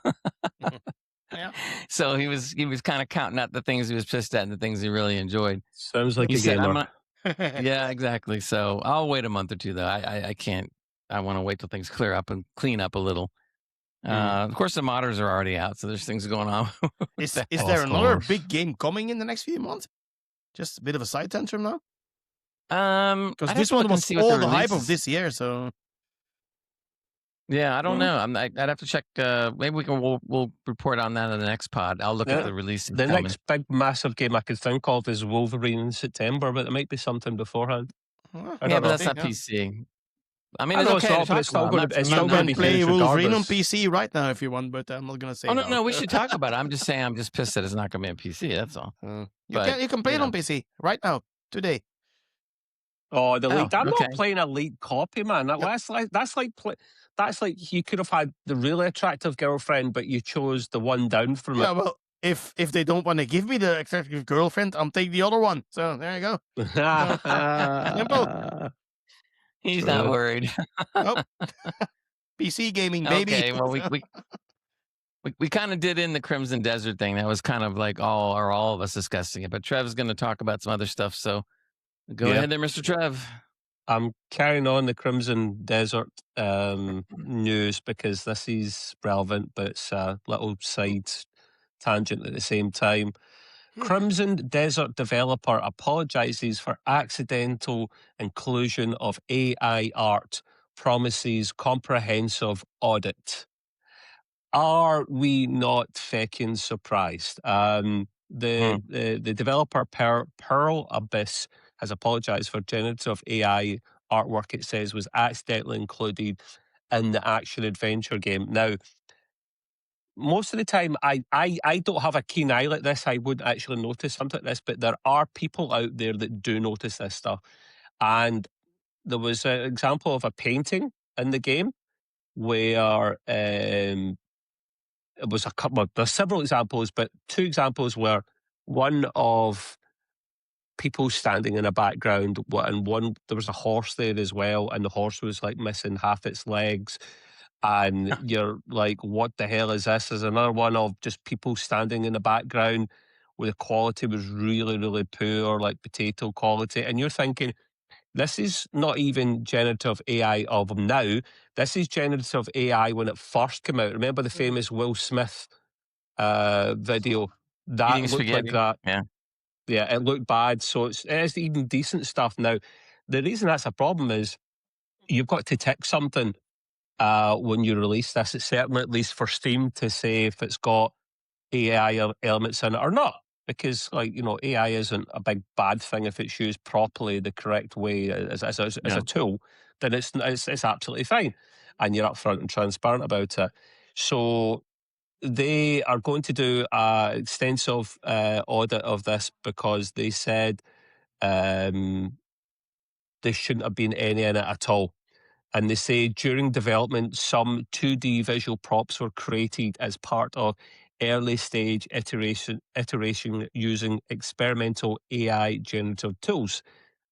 Yeah. So he was kind of counting out the things he was pissed at and the things he really enjoyed. Sounds like He a said, gamer. Yeah, exactly. So I'll wait a month or two though. I can't. I want to wait till things clear up and clean up a little. Of course, the modders are already out, so there's things going on. Is there another big game coming in the next few months? Just a bit of a side tantrum now. Because this one was all the hype of this year. So yeah, I don't know. I'd have to check. Maybe we'll report on that in the next pod. I'll look at the release. The next big massive game I could think of is Wolverine in September, but there might be something beforehand. Yeah, but that's not PC. I mean, I know it's okay. it's still going to be play huge Wolverine on PC right now if you want, but I'm not going to say. Oh no, we should talk about it. I'm just saying, I'm just pissed that it's not going to be on PC. That's all. You can play it on PC right now today. Oh, the leaked. I'm not playing a leaked copy, man. That's like you could have had the really attractive girlfriend, but you chose the one down from it. Yeah, well, if they don't want to give me the attractive girlfriend, I'm taking the other one. So there you go. Simple. He's not worried. Nope. PC gaming, baby. Okay, well, we kind of did in the Crimson Desert thing. That was kind of like all of us discussing it. But Trev's going to talk about some other stuff. So go ahead there, Mr. Trev. I'm carrying on the Crimson Desert news because this is relevant, but it's a little side tangent at the same time. Crimson Desert developer apologizes for accidental inclusion of AI art, promises comprehensive audit. Are we not feckin' surprised? The developer Pearl Abyss has apologized for generative AI artwork it says was accidentally included in the action adventure game. Now, most of the time, I don't have a keen eye like this. I wouldn't actually notice something like this, but there are people out there that do notice this stuff. And there was an example of a painting in the game where it was a couple. There's several examples, but two examples were one of people standing in a background, and one there was a horse there as well, and the horse was like missing half its legs. And you're like, what the hell is this? There's another one of just people standing in the background where the quality was really, really poor, like potato quality. And you're thinking, this is not even generative AI of now. This is generative AI when it first came out. Remember the famous Will Smith video? That Eating looked spaghetti. like that. Yeah, it looked bad. So it is even decent stuff now. The reason that's a problem is you've got to tick something when you release this. It's certainly, at least for Steam, to say if it's got AI elements in it or not. Because, AI isn't a big bad thing if it's used properly the correct way as a tool. Then it's absolutely fine, and you're upfront and transparent about it. So they are going to do an extensive audit of this because they said there shouldn't have been any in it at all. And they say during development, some 2D visual props were created as part of early stage iteration using experimental AI generative tools.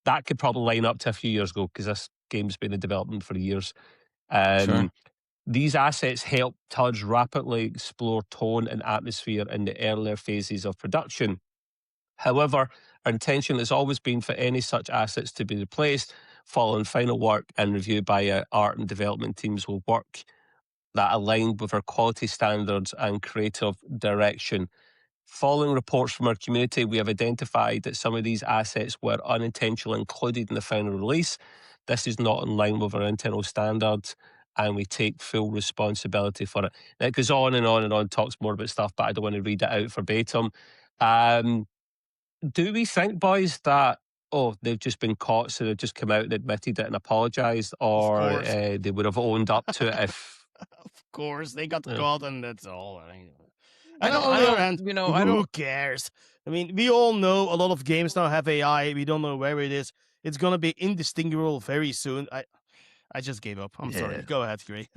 That could probably line up to a few years ago because this game's been in development for years. Sure. These assets help Tudge rapidly explore tone and atmosphere in the earlier phases of production. However, our intention has always been for any such assets to be replaced following final work and review by our art and development teams will work that aligned with our quality standards and creative direction. Following reports from our community, we have identified that some of these assets were unintentionally included in the final release. This is not in line with our internal standards, and we take full responsibility for it. And it goes on and on and on, talks more about stuff, but I don't want to read it out verbatim. do we think, boys, that they've just been caught, so they've just come out and admitted it and apologised, or they would have owned up to it if? Of course, they got caught, and that's all. I And on the other hand, who cares? I mean, we all know a lot of games now have AI. We don't know where it is. It's gonna be indistinguishable very soon. I just gave up. I'm sorry. Go ahead, Gray.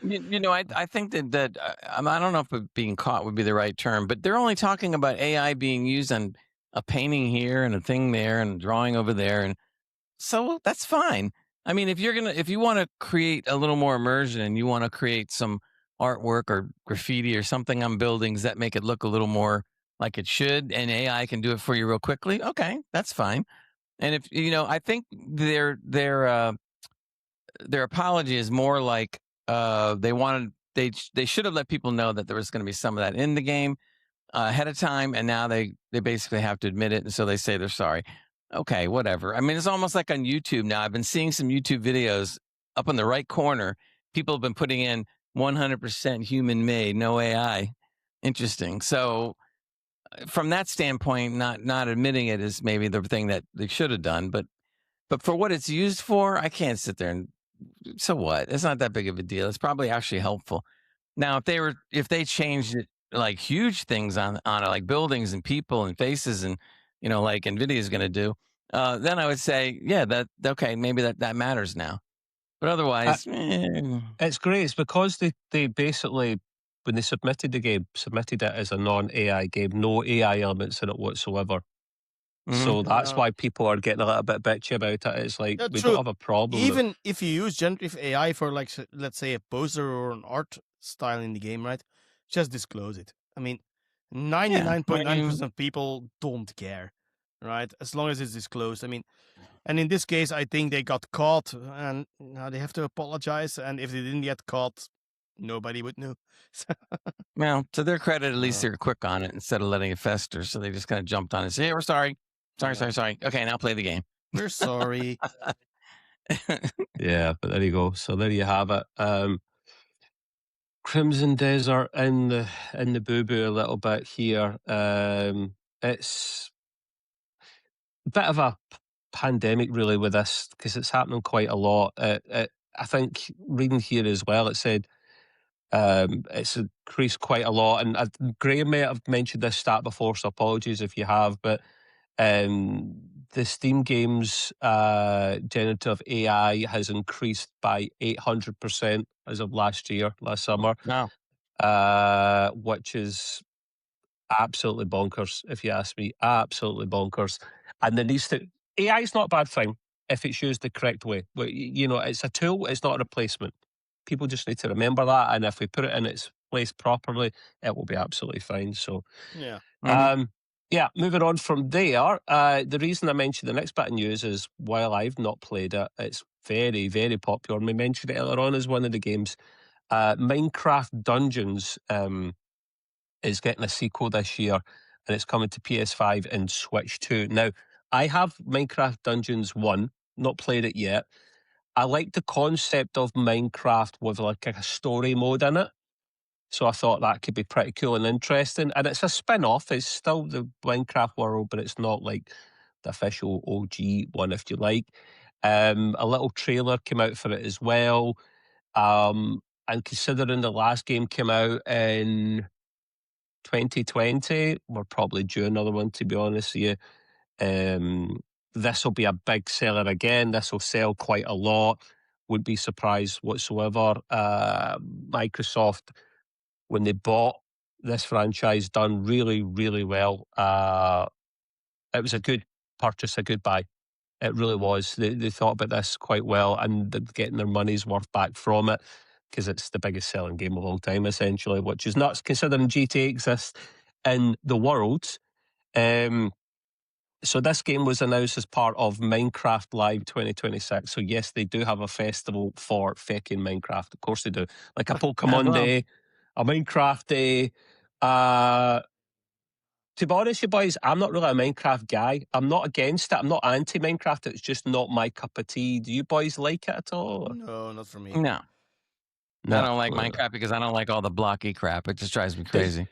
I think that I don't know if being caught would be the right term, but they're only talking about AI being used on a painting here and a thing there and a drawing over there, and so that's fine. I mean, if you want to create a little more immersion and you want to create some artwork or graffiti or something on buildings that make it look a little more like it should, and AI can do it for you real quickly, okay, that's fine. And if I think their apology is more like they should have let people know that there was going to be some of that in the game ahead of time, and now they basically have to admit it, and so they say they're sorry. Okay, whatever. I mean, it's almost like on YouTube now. I've been seeing some YouTube videos up in the right corner. People have been putting in 100% human made, no AI. Interesting. So from that standpoint, not admitting it is maybe the thing that they should have done, but for what it's used for, I can't sit there and so what? It's not that big of a deal. It's probably actually helpful. Now, if they changed it like huge things on it, like buildings and people and faces, and like NVIDIA is going to do, then I would say, yeah, okay, maybe that matters now. But otherwise, it's great. It's because they basically, when they submitted the game, submitted it as a non-AI game, no AI elements in it whatsoever. So that's why people are getting a little bit bitchy about it. It's like, we don't have a problem. Even if you use generative AI for, like, let's say, a poster or an art style in the game, right? Just disclose it. I mean, 99.9% of people don't care, right? As long as it's disclosed. I mean, and in this case, I think they got caught, and now they have to apologize. And if they didn't get caught, nobody would know. Well, to their credit, at least they're quick on it instead of letting it fester. So they just kind of jumped on it and said, "Hey, we're sorry. Sorry. Okay, now play the game. We're sorry." Yeah, but there you go. So there you have it. Crimson Desert in the boo-boo a little bit here. It's a bit of a pandemic really with this, because it's happening quite a lot. I think reading here as well, it said it's increased quite a lot. And Graham may have mentioned this stat before, so apologies if you have, but the Steam games generative AI has increased by 800% as of last summer. Wow. Which is absolutely bonkers, if you ask me. Absolutely bonkers. And AI is not a bad thing if it's used the correct way. It's a tool, it's not a replacement. People just need to remember that, and if we put it in its place properly, it will be absolutely fine. So, yeah. Yeah, moving on from there, the reason I mentioned the next bit of news is, while I've not played it, it's very, very popular. And we mentioned it earlier on as one of the games. Minecraft Dungeons is getting a sequel this year, and it's coming to PS5 and Switch 2. Now, I have Minecraft Dungeons 1, not played it yet. I like the concept of Minecraft with like a story mode in it. So I thought that could be pretty cool and interesting. And it's a spin-off. It's still the Minecraft world, but it's not like the official OG one, if you like. A little trailer came out for it as well. And considering the last game came out in 2020, we're probably due another one, to be honest with you. This will be a big seller again. This will sell quite a lot. Wouldn't be surprised whatsoever. Microsoft, when they bought this franchise, done really, really well. It was a good purchase, a good buy. It really was. They thought about this quite well, and they're getting their money's worth back from it, because it's the biggest selling game of all time, essentially, which is nuts considering GTA exists in the world. So this game was announced as part of Minecraft Live 2026. So yes, they do have a festival for fecking Minecraft. Of course they do. Like a Pokemon Day, a Minecraft Day. To be honest, you boys, I'm not really a Minecraft guy. I'm not against it. I'm not anti-Minecraft. It's just not my cup of tea. Do you boys like it at all? No, not for me. No. I don't like Minecraft because I don't like all the blocky crap. It just drives me crazy.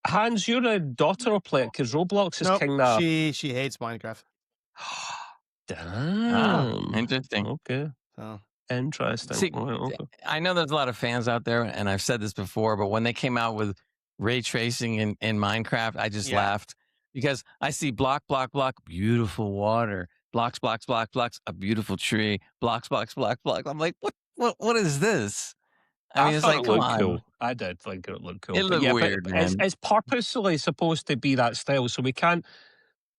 Hans, you're a daughter player because Roblox is kind of. She hates Minecraft. Damn. Interesting. Okay. Oh. Interesting. See, okay. I know there's a lot of fans out there, and I've said this before, but when they came out with ray tracing in Minecraft, I just laughed because I see block, beautiful water, blocks, a beautiful tree, blocks. I'm like, what is this? I mean, it's like, come on. Cool. I did think it looked cool. It looked weird, man. It's purposely supposed to be that style, so we can't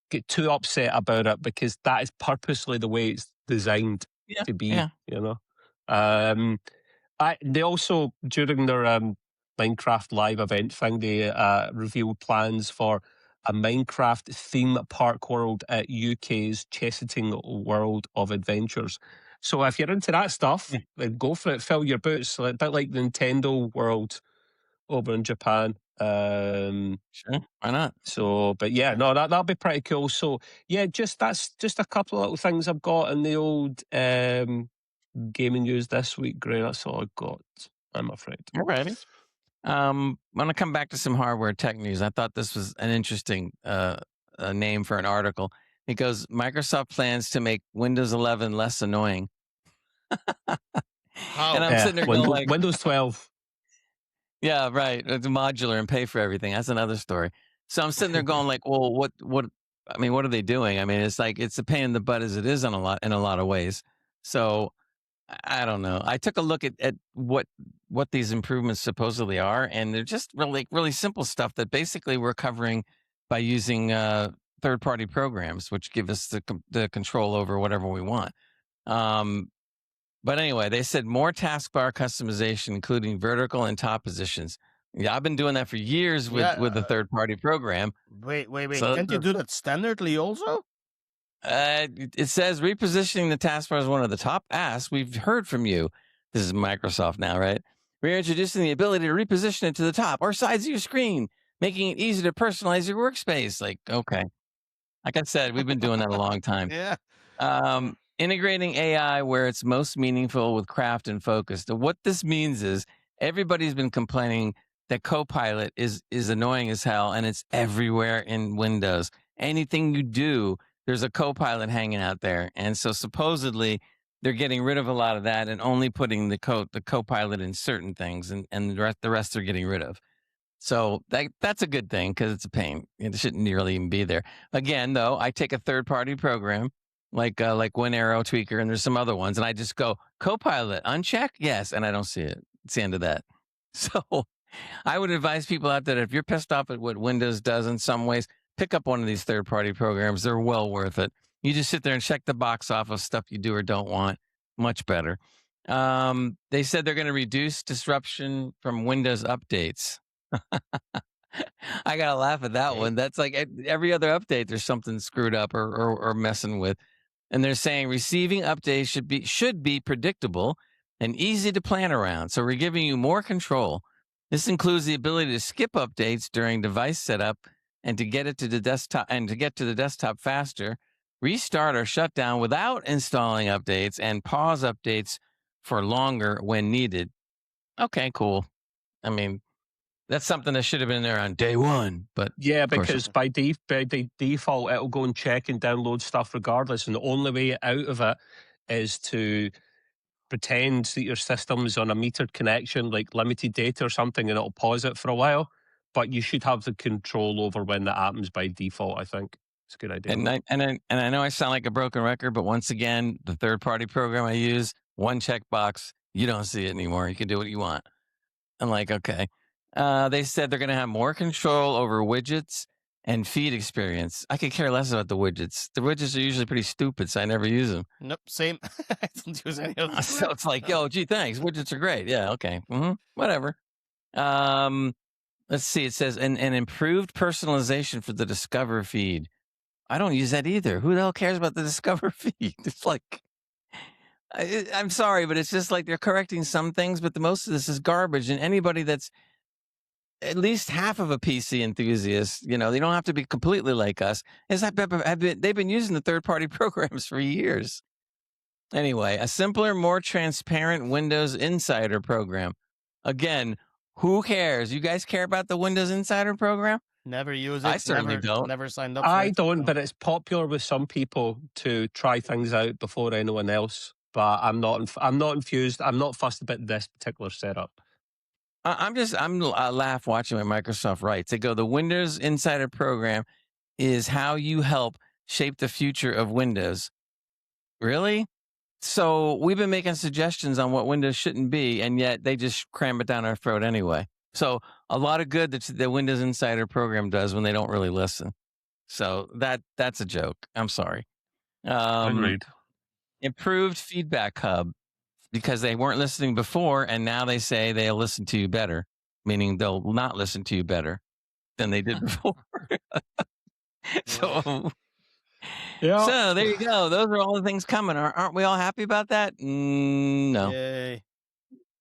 get too upset about it because that is purposely the way it's designed to be. Yeah. You know, they also during their Minecraft live event thing, they revealed plans for a Minecraft theme park world at UK's Chesterton World of Adventures. So if you're into that stuff, then go for it. Fill your boots. A bit like Nintendo World over in Japan. Sure, why not? So, but yeah, no, that'll be pretty cool. So, yeah, that's just a couple of little things I've got in the old gaming news this week. Great, that's all I got, I'm afraid. Alrighty. I'm going to come back to some hardware tech news. I thought this was an interesting name for an article. It goes, Microsoft plans to make Windows 11 less annoying. How? And I'm sitting there going like, Windows 12. Yeah, right. It's modular and pay for everything. That's another story. So I'm sitting there going like, well, what I mean, what are they doing? I mean, it's like it's a pain in the butt as it is in a lot of ways. So I don't know. I took a look at what these improvements supposedly are, and they're just really simple stuff that basically we're covering by using third-party programs, which give us the control over whatever we want. But anyway, they said more taskbar customization, including vertical and top positions. Yeah, I've been doing that for years with a third-party program. Wait. So, can't you do that standardly also? It says repositioning the taskbar is one of the top asks. We've heard from you. This is Microsoft now, right? We're introducing the ability to reposition it to the top or sides of your screen, making it easy to personalize your workspace. Like, okay. Like I said, we've been doing that a long time. Yeah. Integrating AI where it's most meaningful with craft and focus. What this means is everybody's been complaining that Copilot is annoying as hell, and it's everywhere in Windows. Anything you do, there's a Copilot hanging out there. And so supposedly they're getting rid of a lot of that and only putting the Copilot in certain things, and the rest they're getting rid of. So that's a good thing because it's a pain. It shouldn't really even be there. Again, though, I take a third-party program like WinArrow Tweaker, and there's some other ones, and I just go Copilot uncheck, yes, and I don't see it. It's the end of that. So I would advise people out there, if you're pissed off at what Windows does in some ways, pick up one of these third-party programs. They're well worth it. You just sit there and check the box off of stuff you do or don't want. Much better. They said they're going to reduce disruption from Windows updates. I gotta laugh at that one. That's like every other update, there's something screwed up or messing with. And they're saying receiving updates should be predictable and easy to plan around. So we're giving you more control. This includes the ability to skip updates during device setup and to get to the desktop faster, restart or shut down without installing updates, and pause updates for longer when needed. Okay, cool. I mean, that's something that should have been there on day one, but yeah, because by default it'll go and check and download stuff regardless, and the only way out of it is to pretend that your system's on a metered connection, like limited data or something, and it'll pause it for a while. But you should have the control over when that happens by default. I think it's a good idea. And I know I sound like a broken record, but once again, the third-party program I use, one checkbox, you don't see it anymore. You can do what you want. I'm like, okay. They said they're going to have more control over widgets and feed experience. I could care less about the widgets. The widgets are usually pretty stupid, so I never use them. Nope, same. I don't use any of them. So it's like, yo, gee, thanks. Widgets are great. Yeah, okay. Whatever. Let's see. It says an improved personalization for the Discover feed. I don't use that either. Who the hell cares about the Discover feed? It's like, I'm sorry, but it's just like they're correcting some things, but the most of this is garbage. And anybody that's at least half of a PC enthusiast, they don't have to be completely like us. They've been using the third-party programs for years. Anyway, a simpler, more transparent Windows Insider program. Again, Who cares? You guys care about the Windows Insider program? Never use it. I certainly don't. Never signed up for it. I don't, but it's popular with some people to try things out before anyone else. But I'm not infused. I'm not fussed about this particular setup. I laugh watching what Microsoft writes. They go, the Windows Insider program is how you help shape the future of Windows. Really? So we've been making suggestions on what Windows shouldn't be, and yet they just cram it down our throat anyway. So a lot of good that the Windows Insider program does when they don't really listen. So that's a joke. I'm sorry. Agreed. Improved feedback hub, because they weren't listening before, and now they say they'll listen to you better, meaning they'll not listen to you better than they did before. So there you go. Those are all the things coming. Aren't we all happy about that? No. Yay.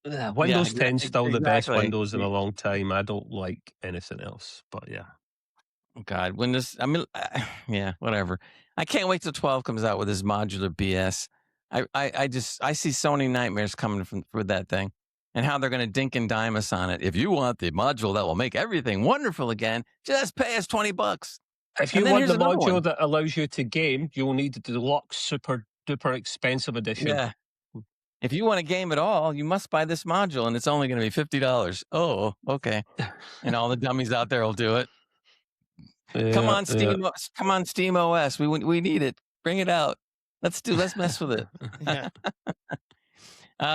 Windows 10 is still the best Windows in a long time. I don't like anything else, but yeah. God, Windows, whatever. I can't wait till 12 comes out with this modular BS. I see so many nightmares coming for that thing, and how they're going to dink and dime us on it. If you want the module that will make everything wonderful again, just pay us $20. If you want the module that allows you to game, you'll need the deluxe super duper expensive edition. Yeah. If you want to game at all, you must buy this module, and it's only going to be $50. Oh, okay. And all the dummies out there will do it. Come on, Steam. Come on, Steam OS. We need it. Bring it out. Let's mess with it.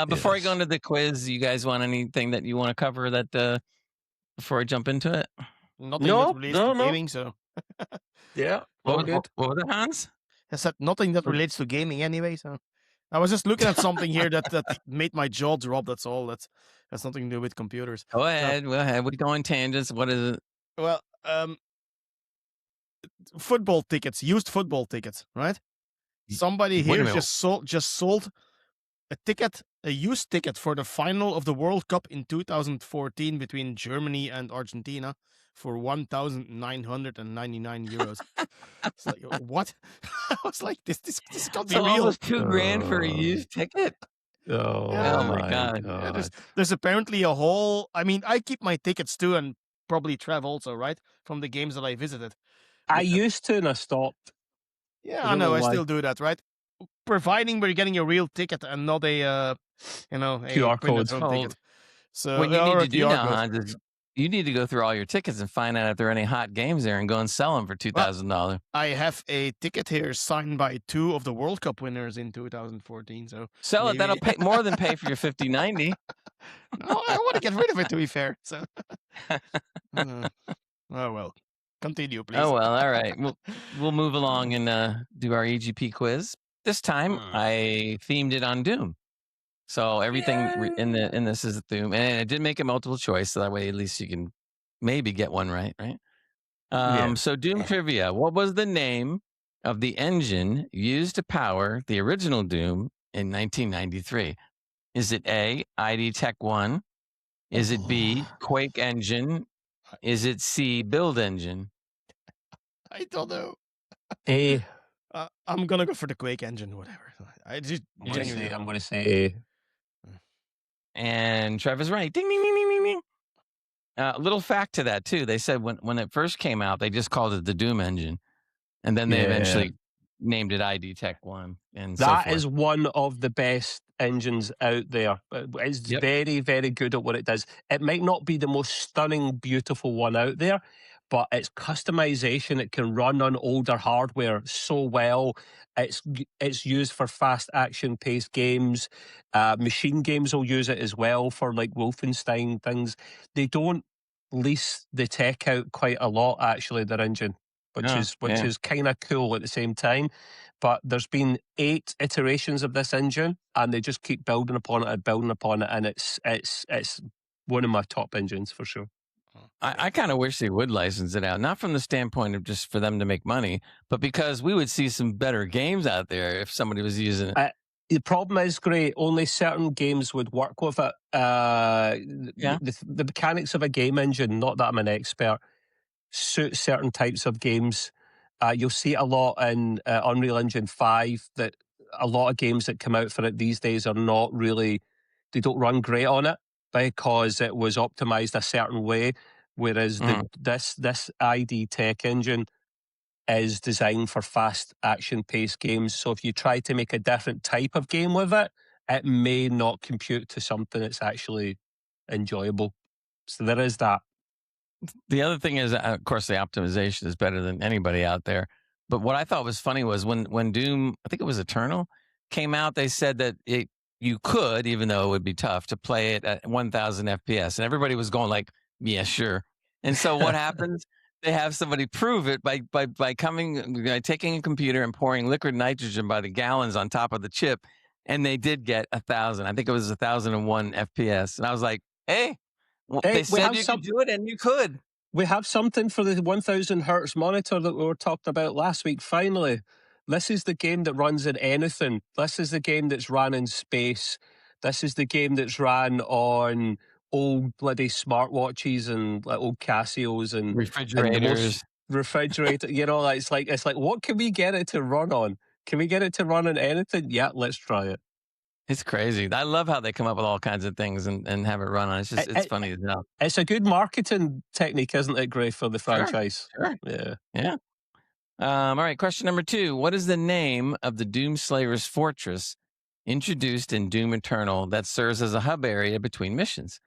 Before I go into the quiz, you guys want anything that you want to cover that before I jump into it? Nothing that relates to gaming, so. Yeah. What was it, Hans? I said nothing that relates to gaming anyway, so. I was just looking at something here that made my jaw drop, that's all. That's nothing to do with computers. Go ahead. We go on tangents. What is it? Well, football tickets, used football tickets, right? Somebody here just sold a used ticket for the final of the World Cup in 2014 between Germany and Argentina for €1,999. It's like, what? I was like, this can't be real. Almost $2,000 for a used ticket. Oh my God. Yeah, there's apparently a whole. I mean, I keep my tickets too, and probably Trev also, right? From the games that I visited. I used to, and I stopped. Yeah, I know. I still do that, right? Providing we're getting a real ticket and not a QR code ticket. So what you need to do now, Hans, is you need to go through all your tickets and find out if there are any hot games there and go and sell them for $2,000. I have a ticket here signed by 2 of the World Cup winners in 2014 . So sell it. That'll pay more than pay for your $50.90. No, I want to get rid of it, to be fair. So, oh well. Continue, please. Oh well, all right. We'll move along and do our EGP quiz. This time I themed it on Doom, so everything in this is Doom, and I did make a multiple choice, so that way at least you can maybe get one right. So Doom trivia: what was the name of the engine used to power the original Doom in 1993? Is it A, ID Tech 1? Is it B, Quake engine? Is it C, build engine? I don't know. A. I'm gonna go for the Quake engine, whatever. I'm gonna say A. And Trevor's right. Ding ding ding ding ding ding. Little fact to that too. They said when it first came out, they just called it the Doom engine, and then they eventually named it ID Tech 1. And that is one of the best engines out there. It's very, very good at what it does. It might not be the most stunning, beautiful one out there, but its customization, it can run on older hardware so well. It's used for fast action-paced games. Machine games will use it as well for like Wolfenstein things. They don't lease the tech out quite a lot, actually, their engine, which is kind of cool at the same time. But there's been 8 iterations of this engine, and they just keep building upon it, and it's one of my top engines for sure. I kind of wish they would license it out, not from the standpoint of just for them to make money, but because we would see some better games out there if somebody was using it. The problem is, great. Only certain games would work with it. The mechanics of a game engine, not that I'm an expert, suit certain types of games. You'll see it a lot in Unreal Engine 5, that a lot of games that come out for it these days are not really, they don't run great on it. because it was optimized a certain way, whereas this ID Tech engine is designed for fast action-paced games. So if you try to make a different type of game with it, it may not compute to something that's actually enjoyable. So there is that. The other thing is, of course, the optimization is better than anybody out there. But what I thought was funny was when Doom, I think it was Eternal, came out, they said that you could, even though it would be tough, to play it at 1,000 FPS. And everybody was going like, yeah, sure. And so what happens? They have somebody prove it by taking a computer and pouring liquid nitrogen by the gallons on top of the chip. And they did get 1,000. I think it was 1,001 FPS. And I was like, hey, well, they said you could do it, and you could. We have something for the 1,000 hertz monitor that we were talking about last week. Finally, this is the game that runs in anything. This is the game that's run in space. This is the game that's ran on old bloody smartwatches and like old Casios and refrigerators. Refrigerator. It's like what can we get it to run on? Can we get it to run on anything? Yeah, let's try it. It's crazy. I love how they come up with all kinds of things and have it run on. It's funny as hell. It's a good marketing technique, isn't it, Gray, for the franchise? Sure. Yeah. All right, question number 2. What is the name of the Doomslayer's fortress introduced in Doom Eternal that serves as a hub area between missions?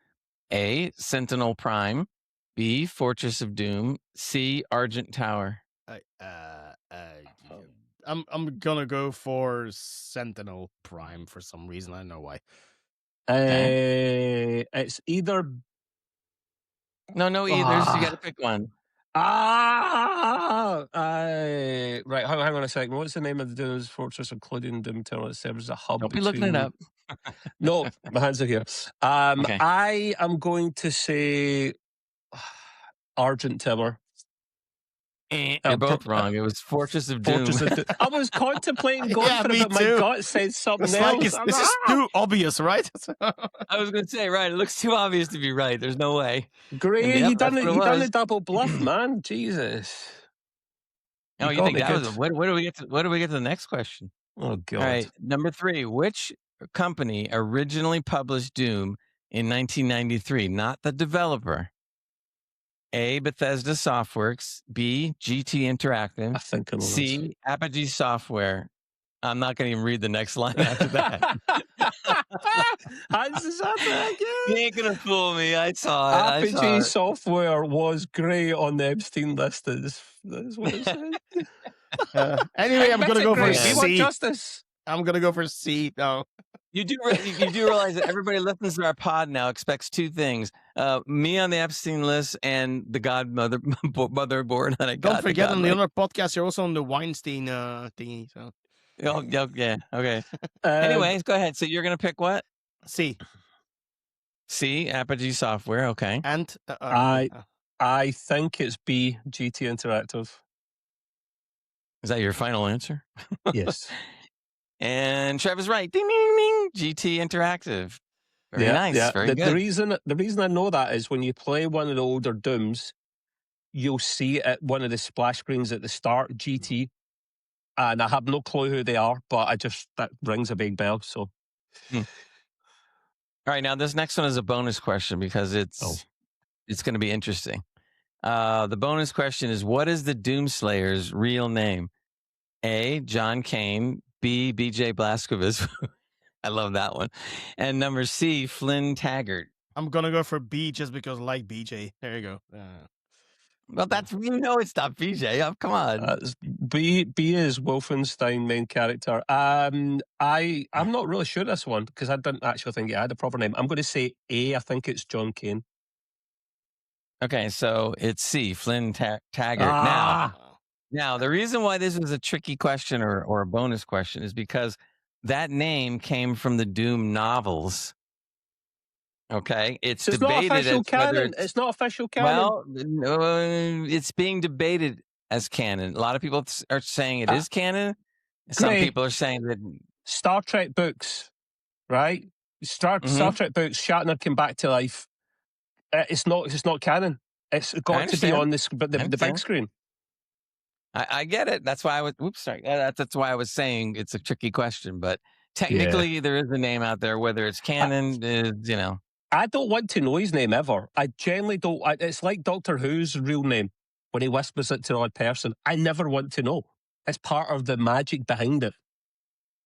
A, Sentinel Prime. B, Fortress of Doom. C, Argent Tower. I'm gonna go for Sentinel Prime for some reason. I don't know why. It's either. No either. You got to pick one. Right. Hang on a second. What's the name of the Doom's Fortress, including Doom Eternal? It serves as a hub. Don't be looking it up. No, my hands are here. Okay. I am going to say Argent Tower. You're both wrong. It was Fortress of Doom. I was contemplating going for it, but my gut said something else. This is too obvious, right? I was going to say, right, it looks too obvious to be right. There's no way. Great, you done the double bluff, man. Jesus. Oh, you think that was... Where do we get to the next question? Oh, God. All right, number 3. Which company originally published Doom in 1993? Not the developer. A, Bethesda Softworks. B, GT Interactive. I think I know C, Apogee Software. I'm not going to even read the next line after that. Hans is up there again. You ain't going to fool me. I saw it. Apogee Software was great on the Epstein list. That's what it said. Anyway, I'm going to go for C. We want justice. I'm going to go for C. No. You do realize that everybody listens to our pod now expects 2 things: me on the Epstein list and the Godmother motherboard that I got. Don't forget, on the other podcast, you're also on the Weinstein thingy. So. Oh, yeah, okay. Anyways, go ahead. So you're gonna pick what? C, Apogee Software. Okay. And I think it's B, GT Interactive. Is that your final answer? Yes. And Trev is right. Ding, ding, ding. GT Interactive. Very nice. Yeah. Very good. The reason I know that is when you play one of the older Dooms, you'll see at one of the splash screens at the start, GT. And I have no clue who they are, but that rings a big bell. So, All right. Now this next one is a bonus question because it's going to be interesting. The bonus question is: what is the Doomslayer's real name? A, John Kane. B, BJ Blazkowicz. I love that one. And number C, Flynn Taggart. I'm going to go for B just because I like BJ. There you go. Well, it's not BJ. Oh, come on. B is Wolfenstein main character. I'm not really sure this one because I didn't actually think it had a proper name. I'm going to say A. I think it's John Kane. Okay, so it's C, Flynn Taggart. Now, the reason why this was a tricky question or a bonus question is because that name came from the Doom novels. Okay, it's debated. Not official canon. It's not official canon. Well, it's being debated as canon. A lot of people are saying it is canon. Some people are saying that Star Trek books, right? Star Trek books. Shatner came back to life. It's not canon. It's got to be on the big screen. I get it. That's why I was. Oops, sorry. That's why I was saying it's a tricky question. But technically, there is a name out there. Whether it's canon is, I don't want to know his name ever. I generally don't. It's like Doctor Who's real name when he whispers it to another person. I never want to know. It's part of the magic behind it.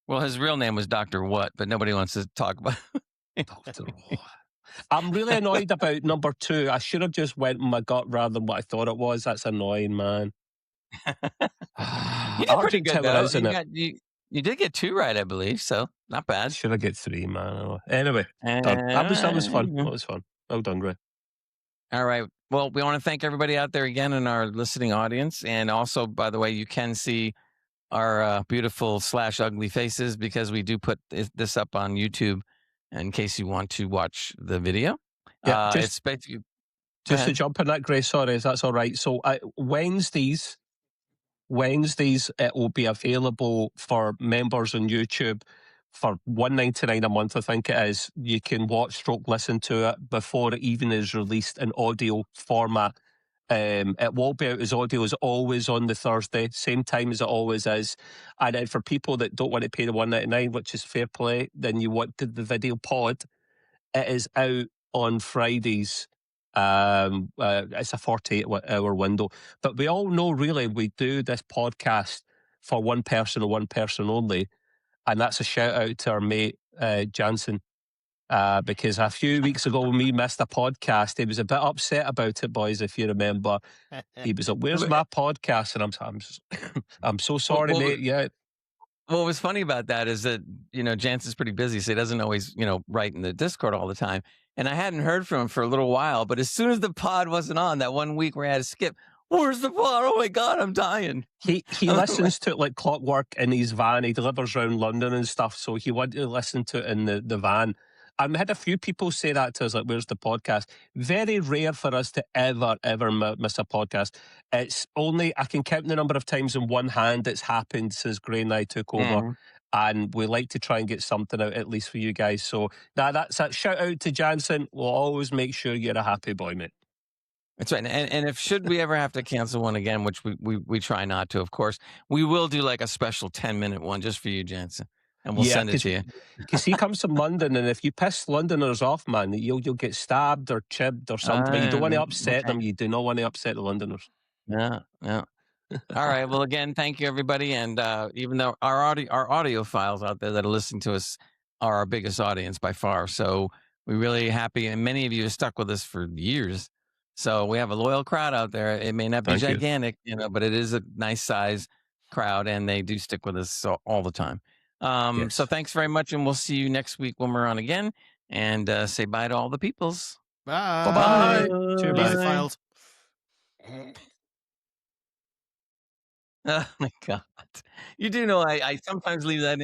Well, his real name was Dr. What, but nobody wants to talk about Dr. What. I'm really annoyed about number 2. I should have just went with my gut rather than what I thought it was. That's annoying, man. You did pretty good, though. You did get 2 right, I believe, so not bad. Should have get 3, man. Anyway, done. That was fun. That was fun. Well done, Ray. All right. Well, we want to thank everybody out there again in our listening audience. And also, by the way, you can see our beautiful / ugly faces because we do put this up on YouTube in case you want to watch the video. Yeah, just to jump on that, Grace, sorry, if that's all right. So Wednesdays, it will be available for members on YouTube for $1.99 a month, I think it is. You can watch / listen to it before it even is released in audio format. It will be out as audio as always on the Thursday, same time as it always is. And then for people that don't want to pay the $1.99, which is fair play, then you want the video pod. It is out on Fridays. It's a 48-hour window. But we all know, really, we do this podcast for one person and one person only. And that's a shout out to our mate, Jansen. Because a few weeks ago when we missed a podcast, he was a bit upset about it, boys, if you remember. He was like, where's my podcast? And I'm so sorry, mate. Yeah. What was funny about that is that, Jansen's pretty busy, so he doesn't always, write in the Discord all the time. And I hadn't heard from him for a little while, but as soon as the pod wasn't on, that 1 week where I had to skip, where's the pod? Oh my God, I'm dying. He listens to it like clockwork in his van. He delivers around London and stuff, so he wanted to listen to it in the van. And we had a few people say that to us, like, where's the podcast? Very rare for us to ever miss a podcast. It's only, I can count the number of times in one hand it's happened since Gray and I took over. And we like to try and get something out at least for you guys. So that's a shout out to Jansen. We'll always make sure you're a happy boy, mate. That's right. And if should we ever have to cancel one again, which we try not to, of course, we will do like a special 10-minute one just for you, Jansen. And we'll send it to you. Because he comes from London, and if you piss Londoners off, man, you'll get stabbed or chipped or something. But you don't want to upset them. You do not want to upset the Londoners. Yeah. All right. Well, again, thank you, everybody. And even though our audio files out there that are listening to us are our biggest audience by far, so we're really happy. And many of you have stuck with us for years. So we have a loyal crowd out there. It may not be gigantic, but it is a nice size crowd, and they do stick with us all the time. Yes. So thanks very much, and we'll see you next week when we're on again. And say bye to all the peoples. Bye. Bye. Cheers, files. Oh my God! You do know I sometimes leave that in.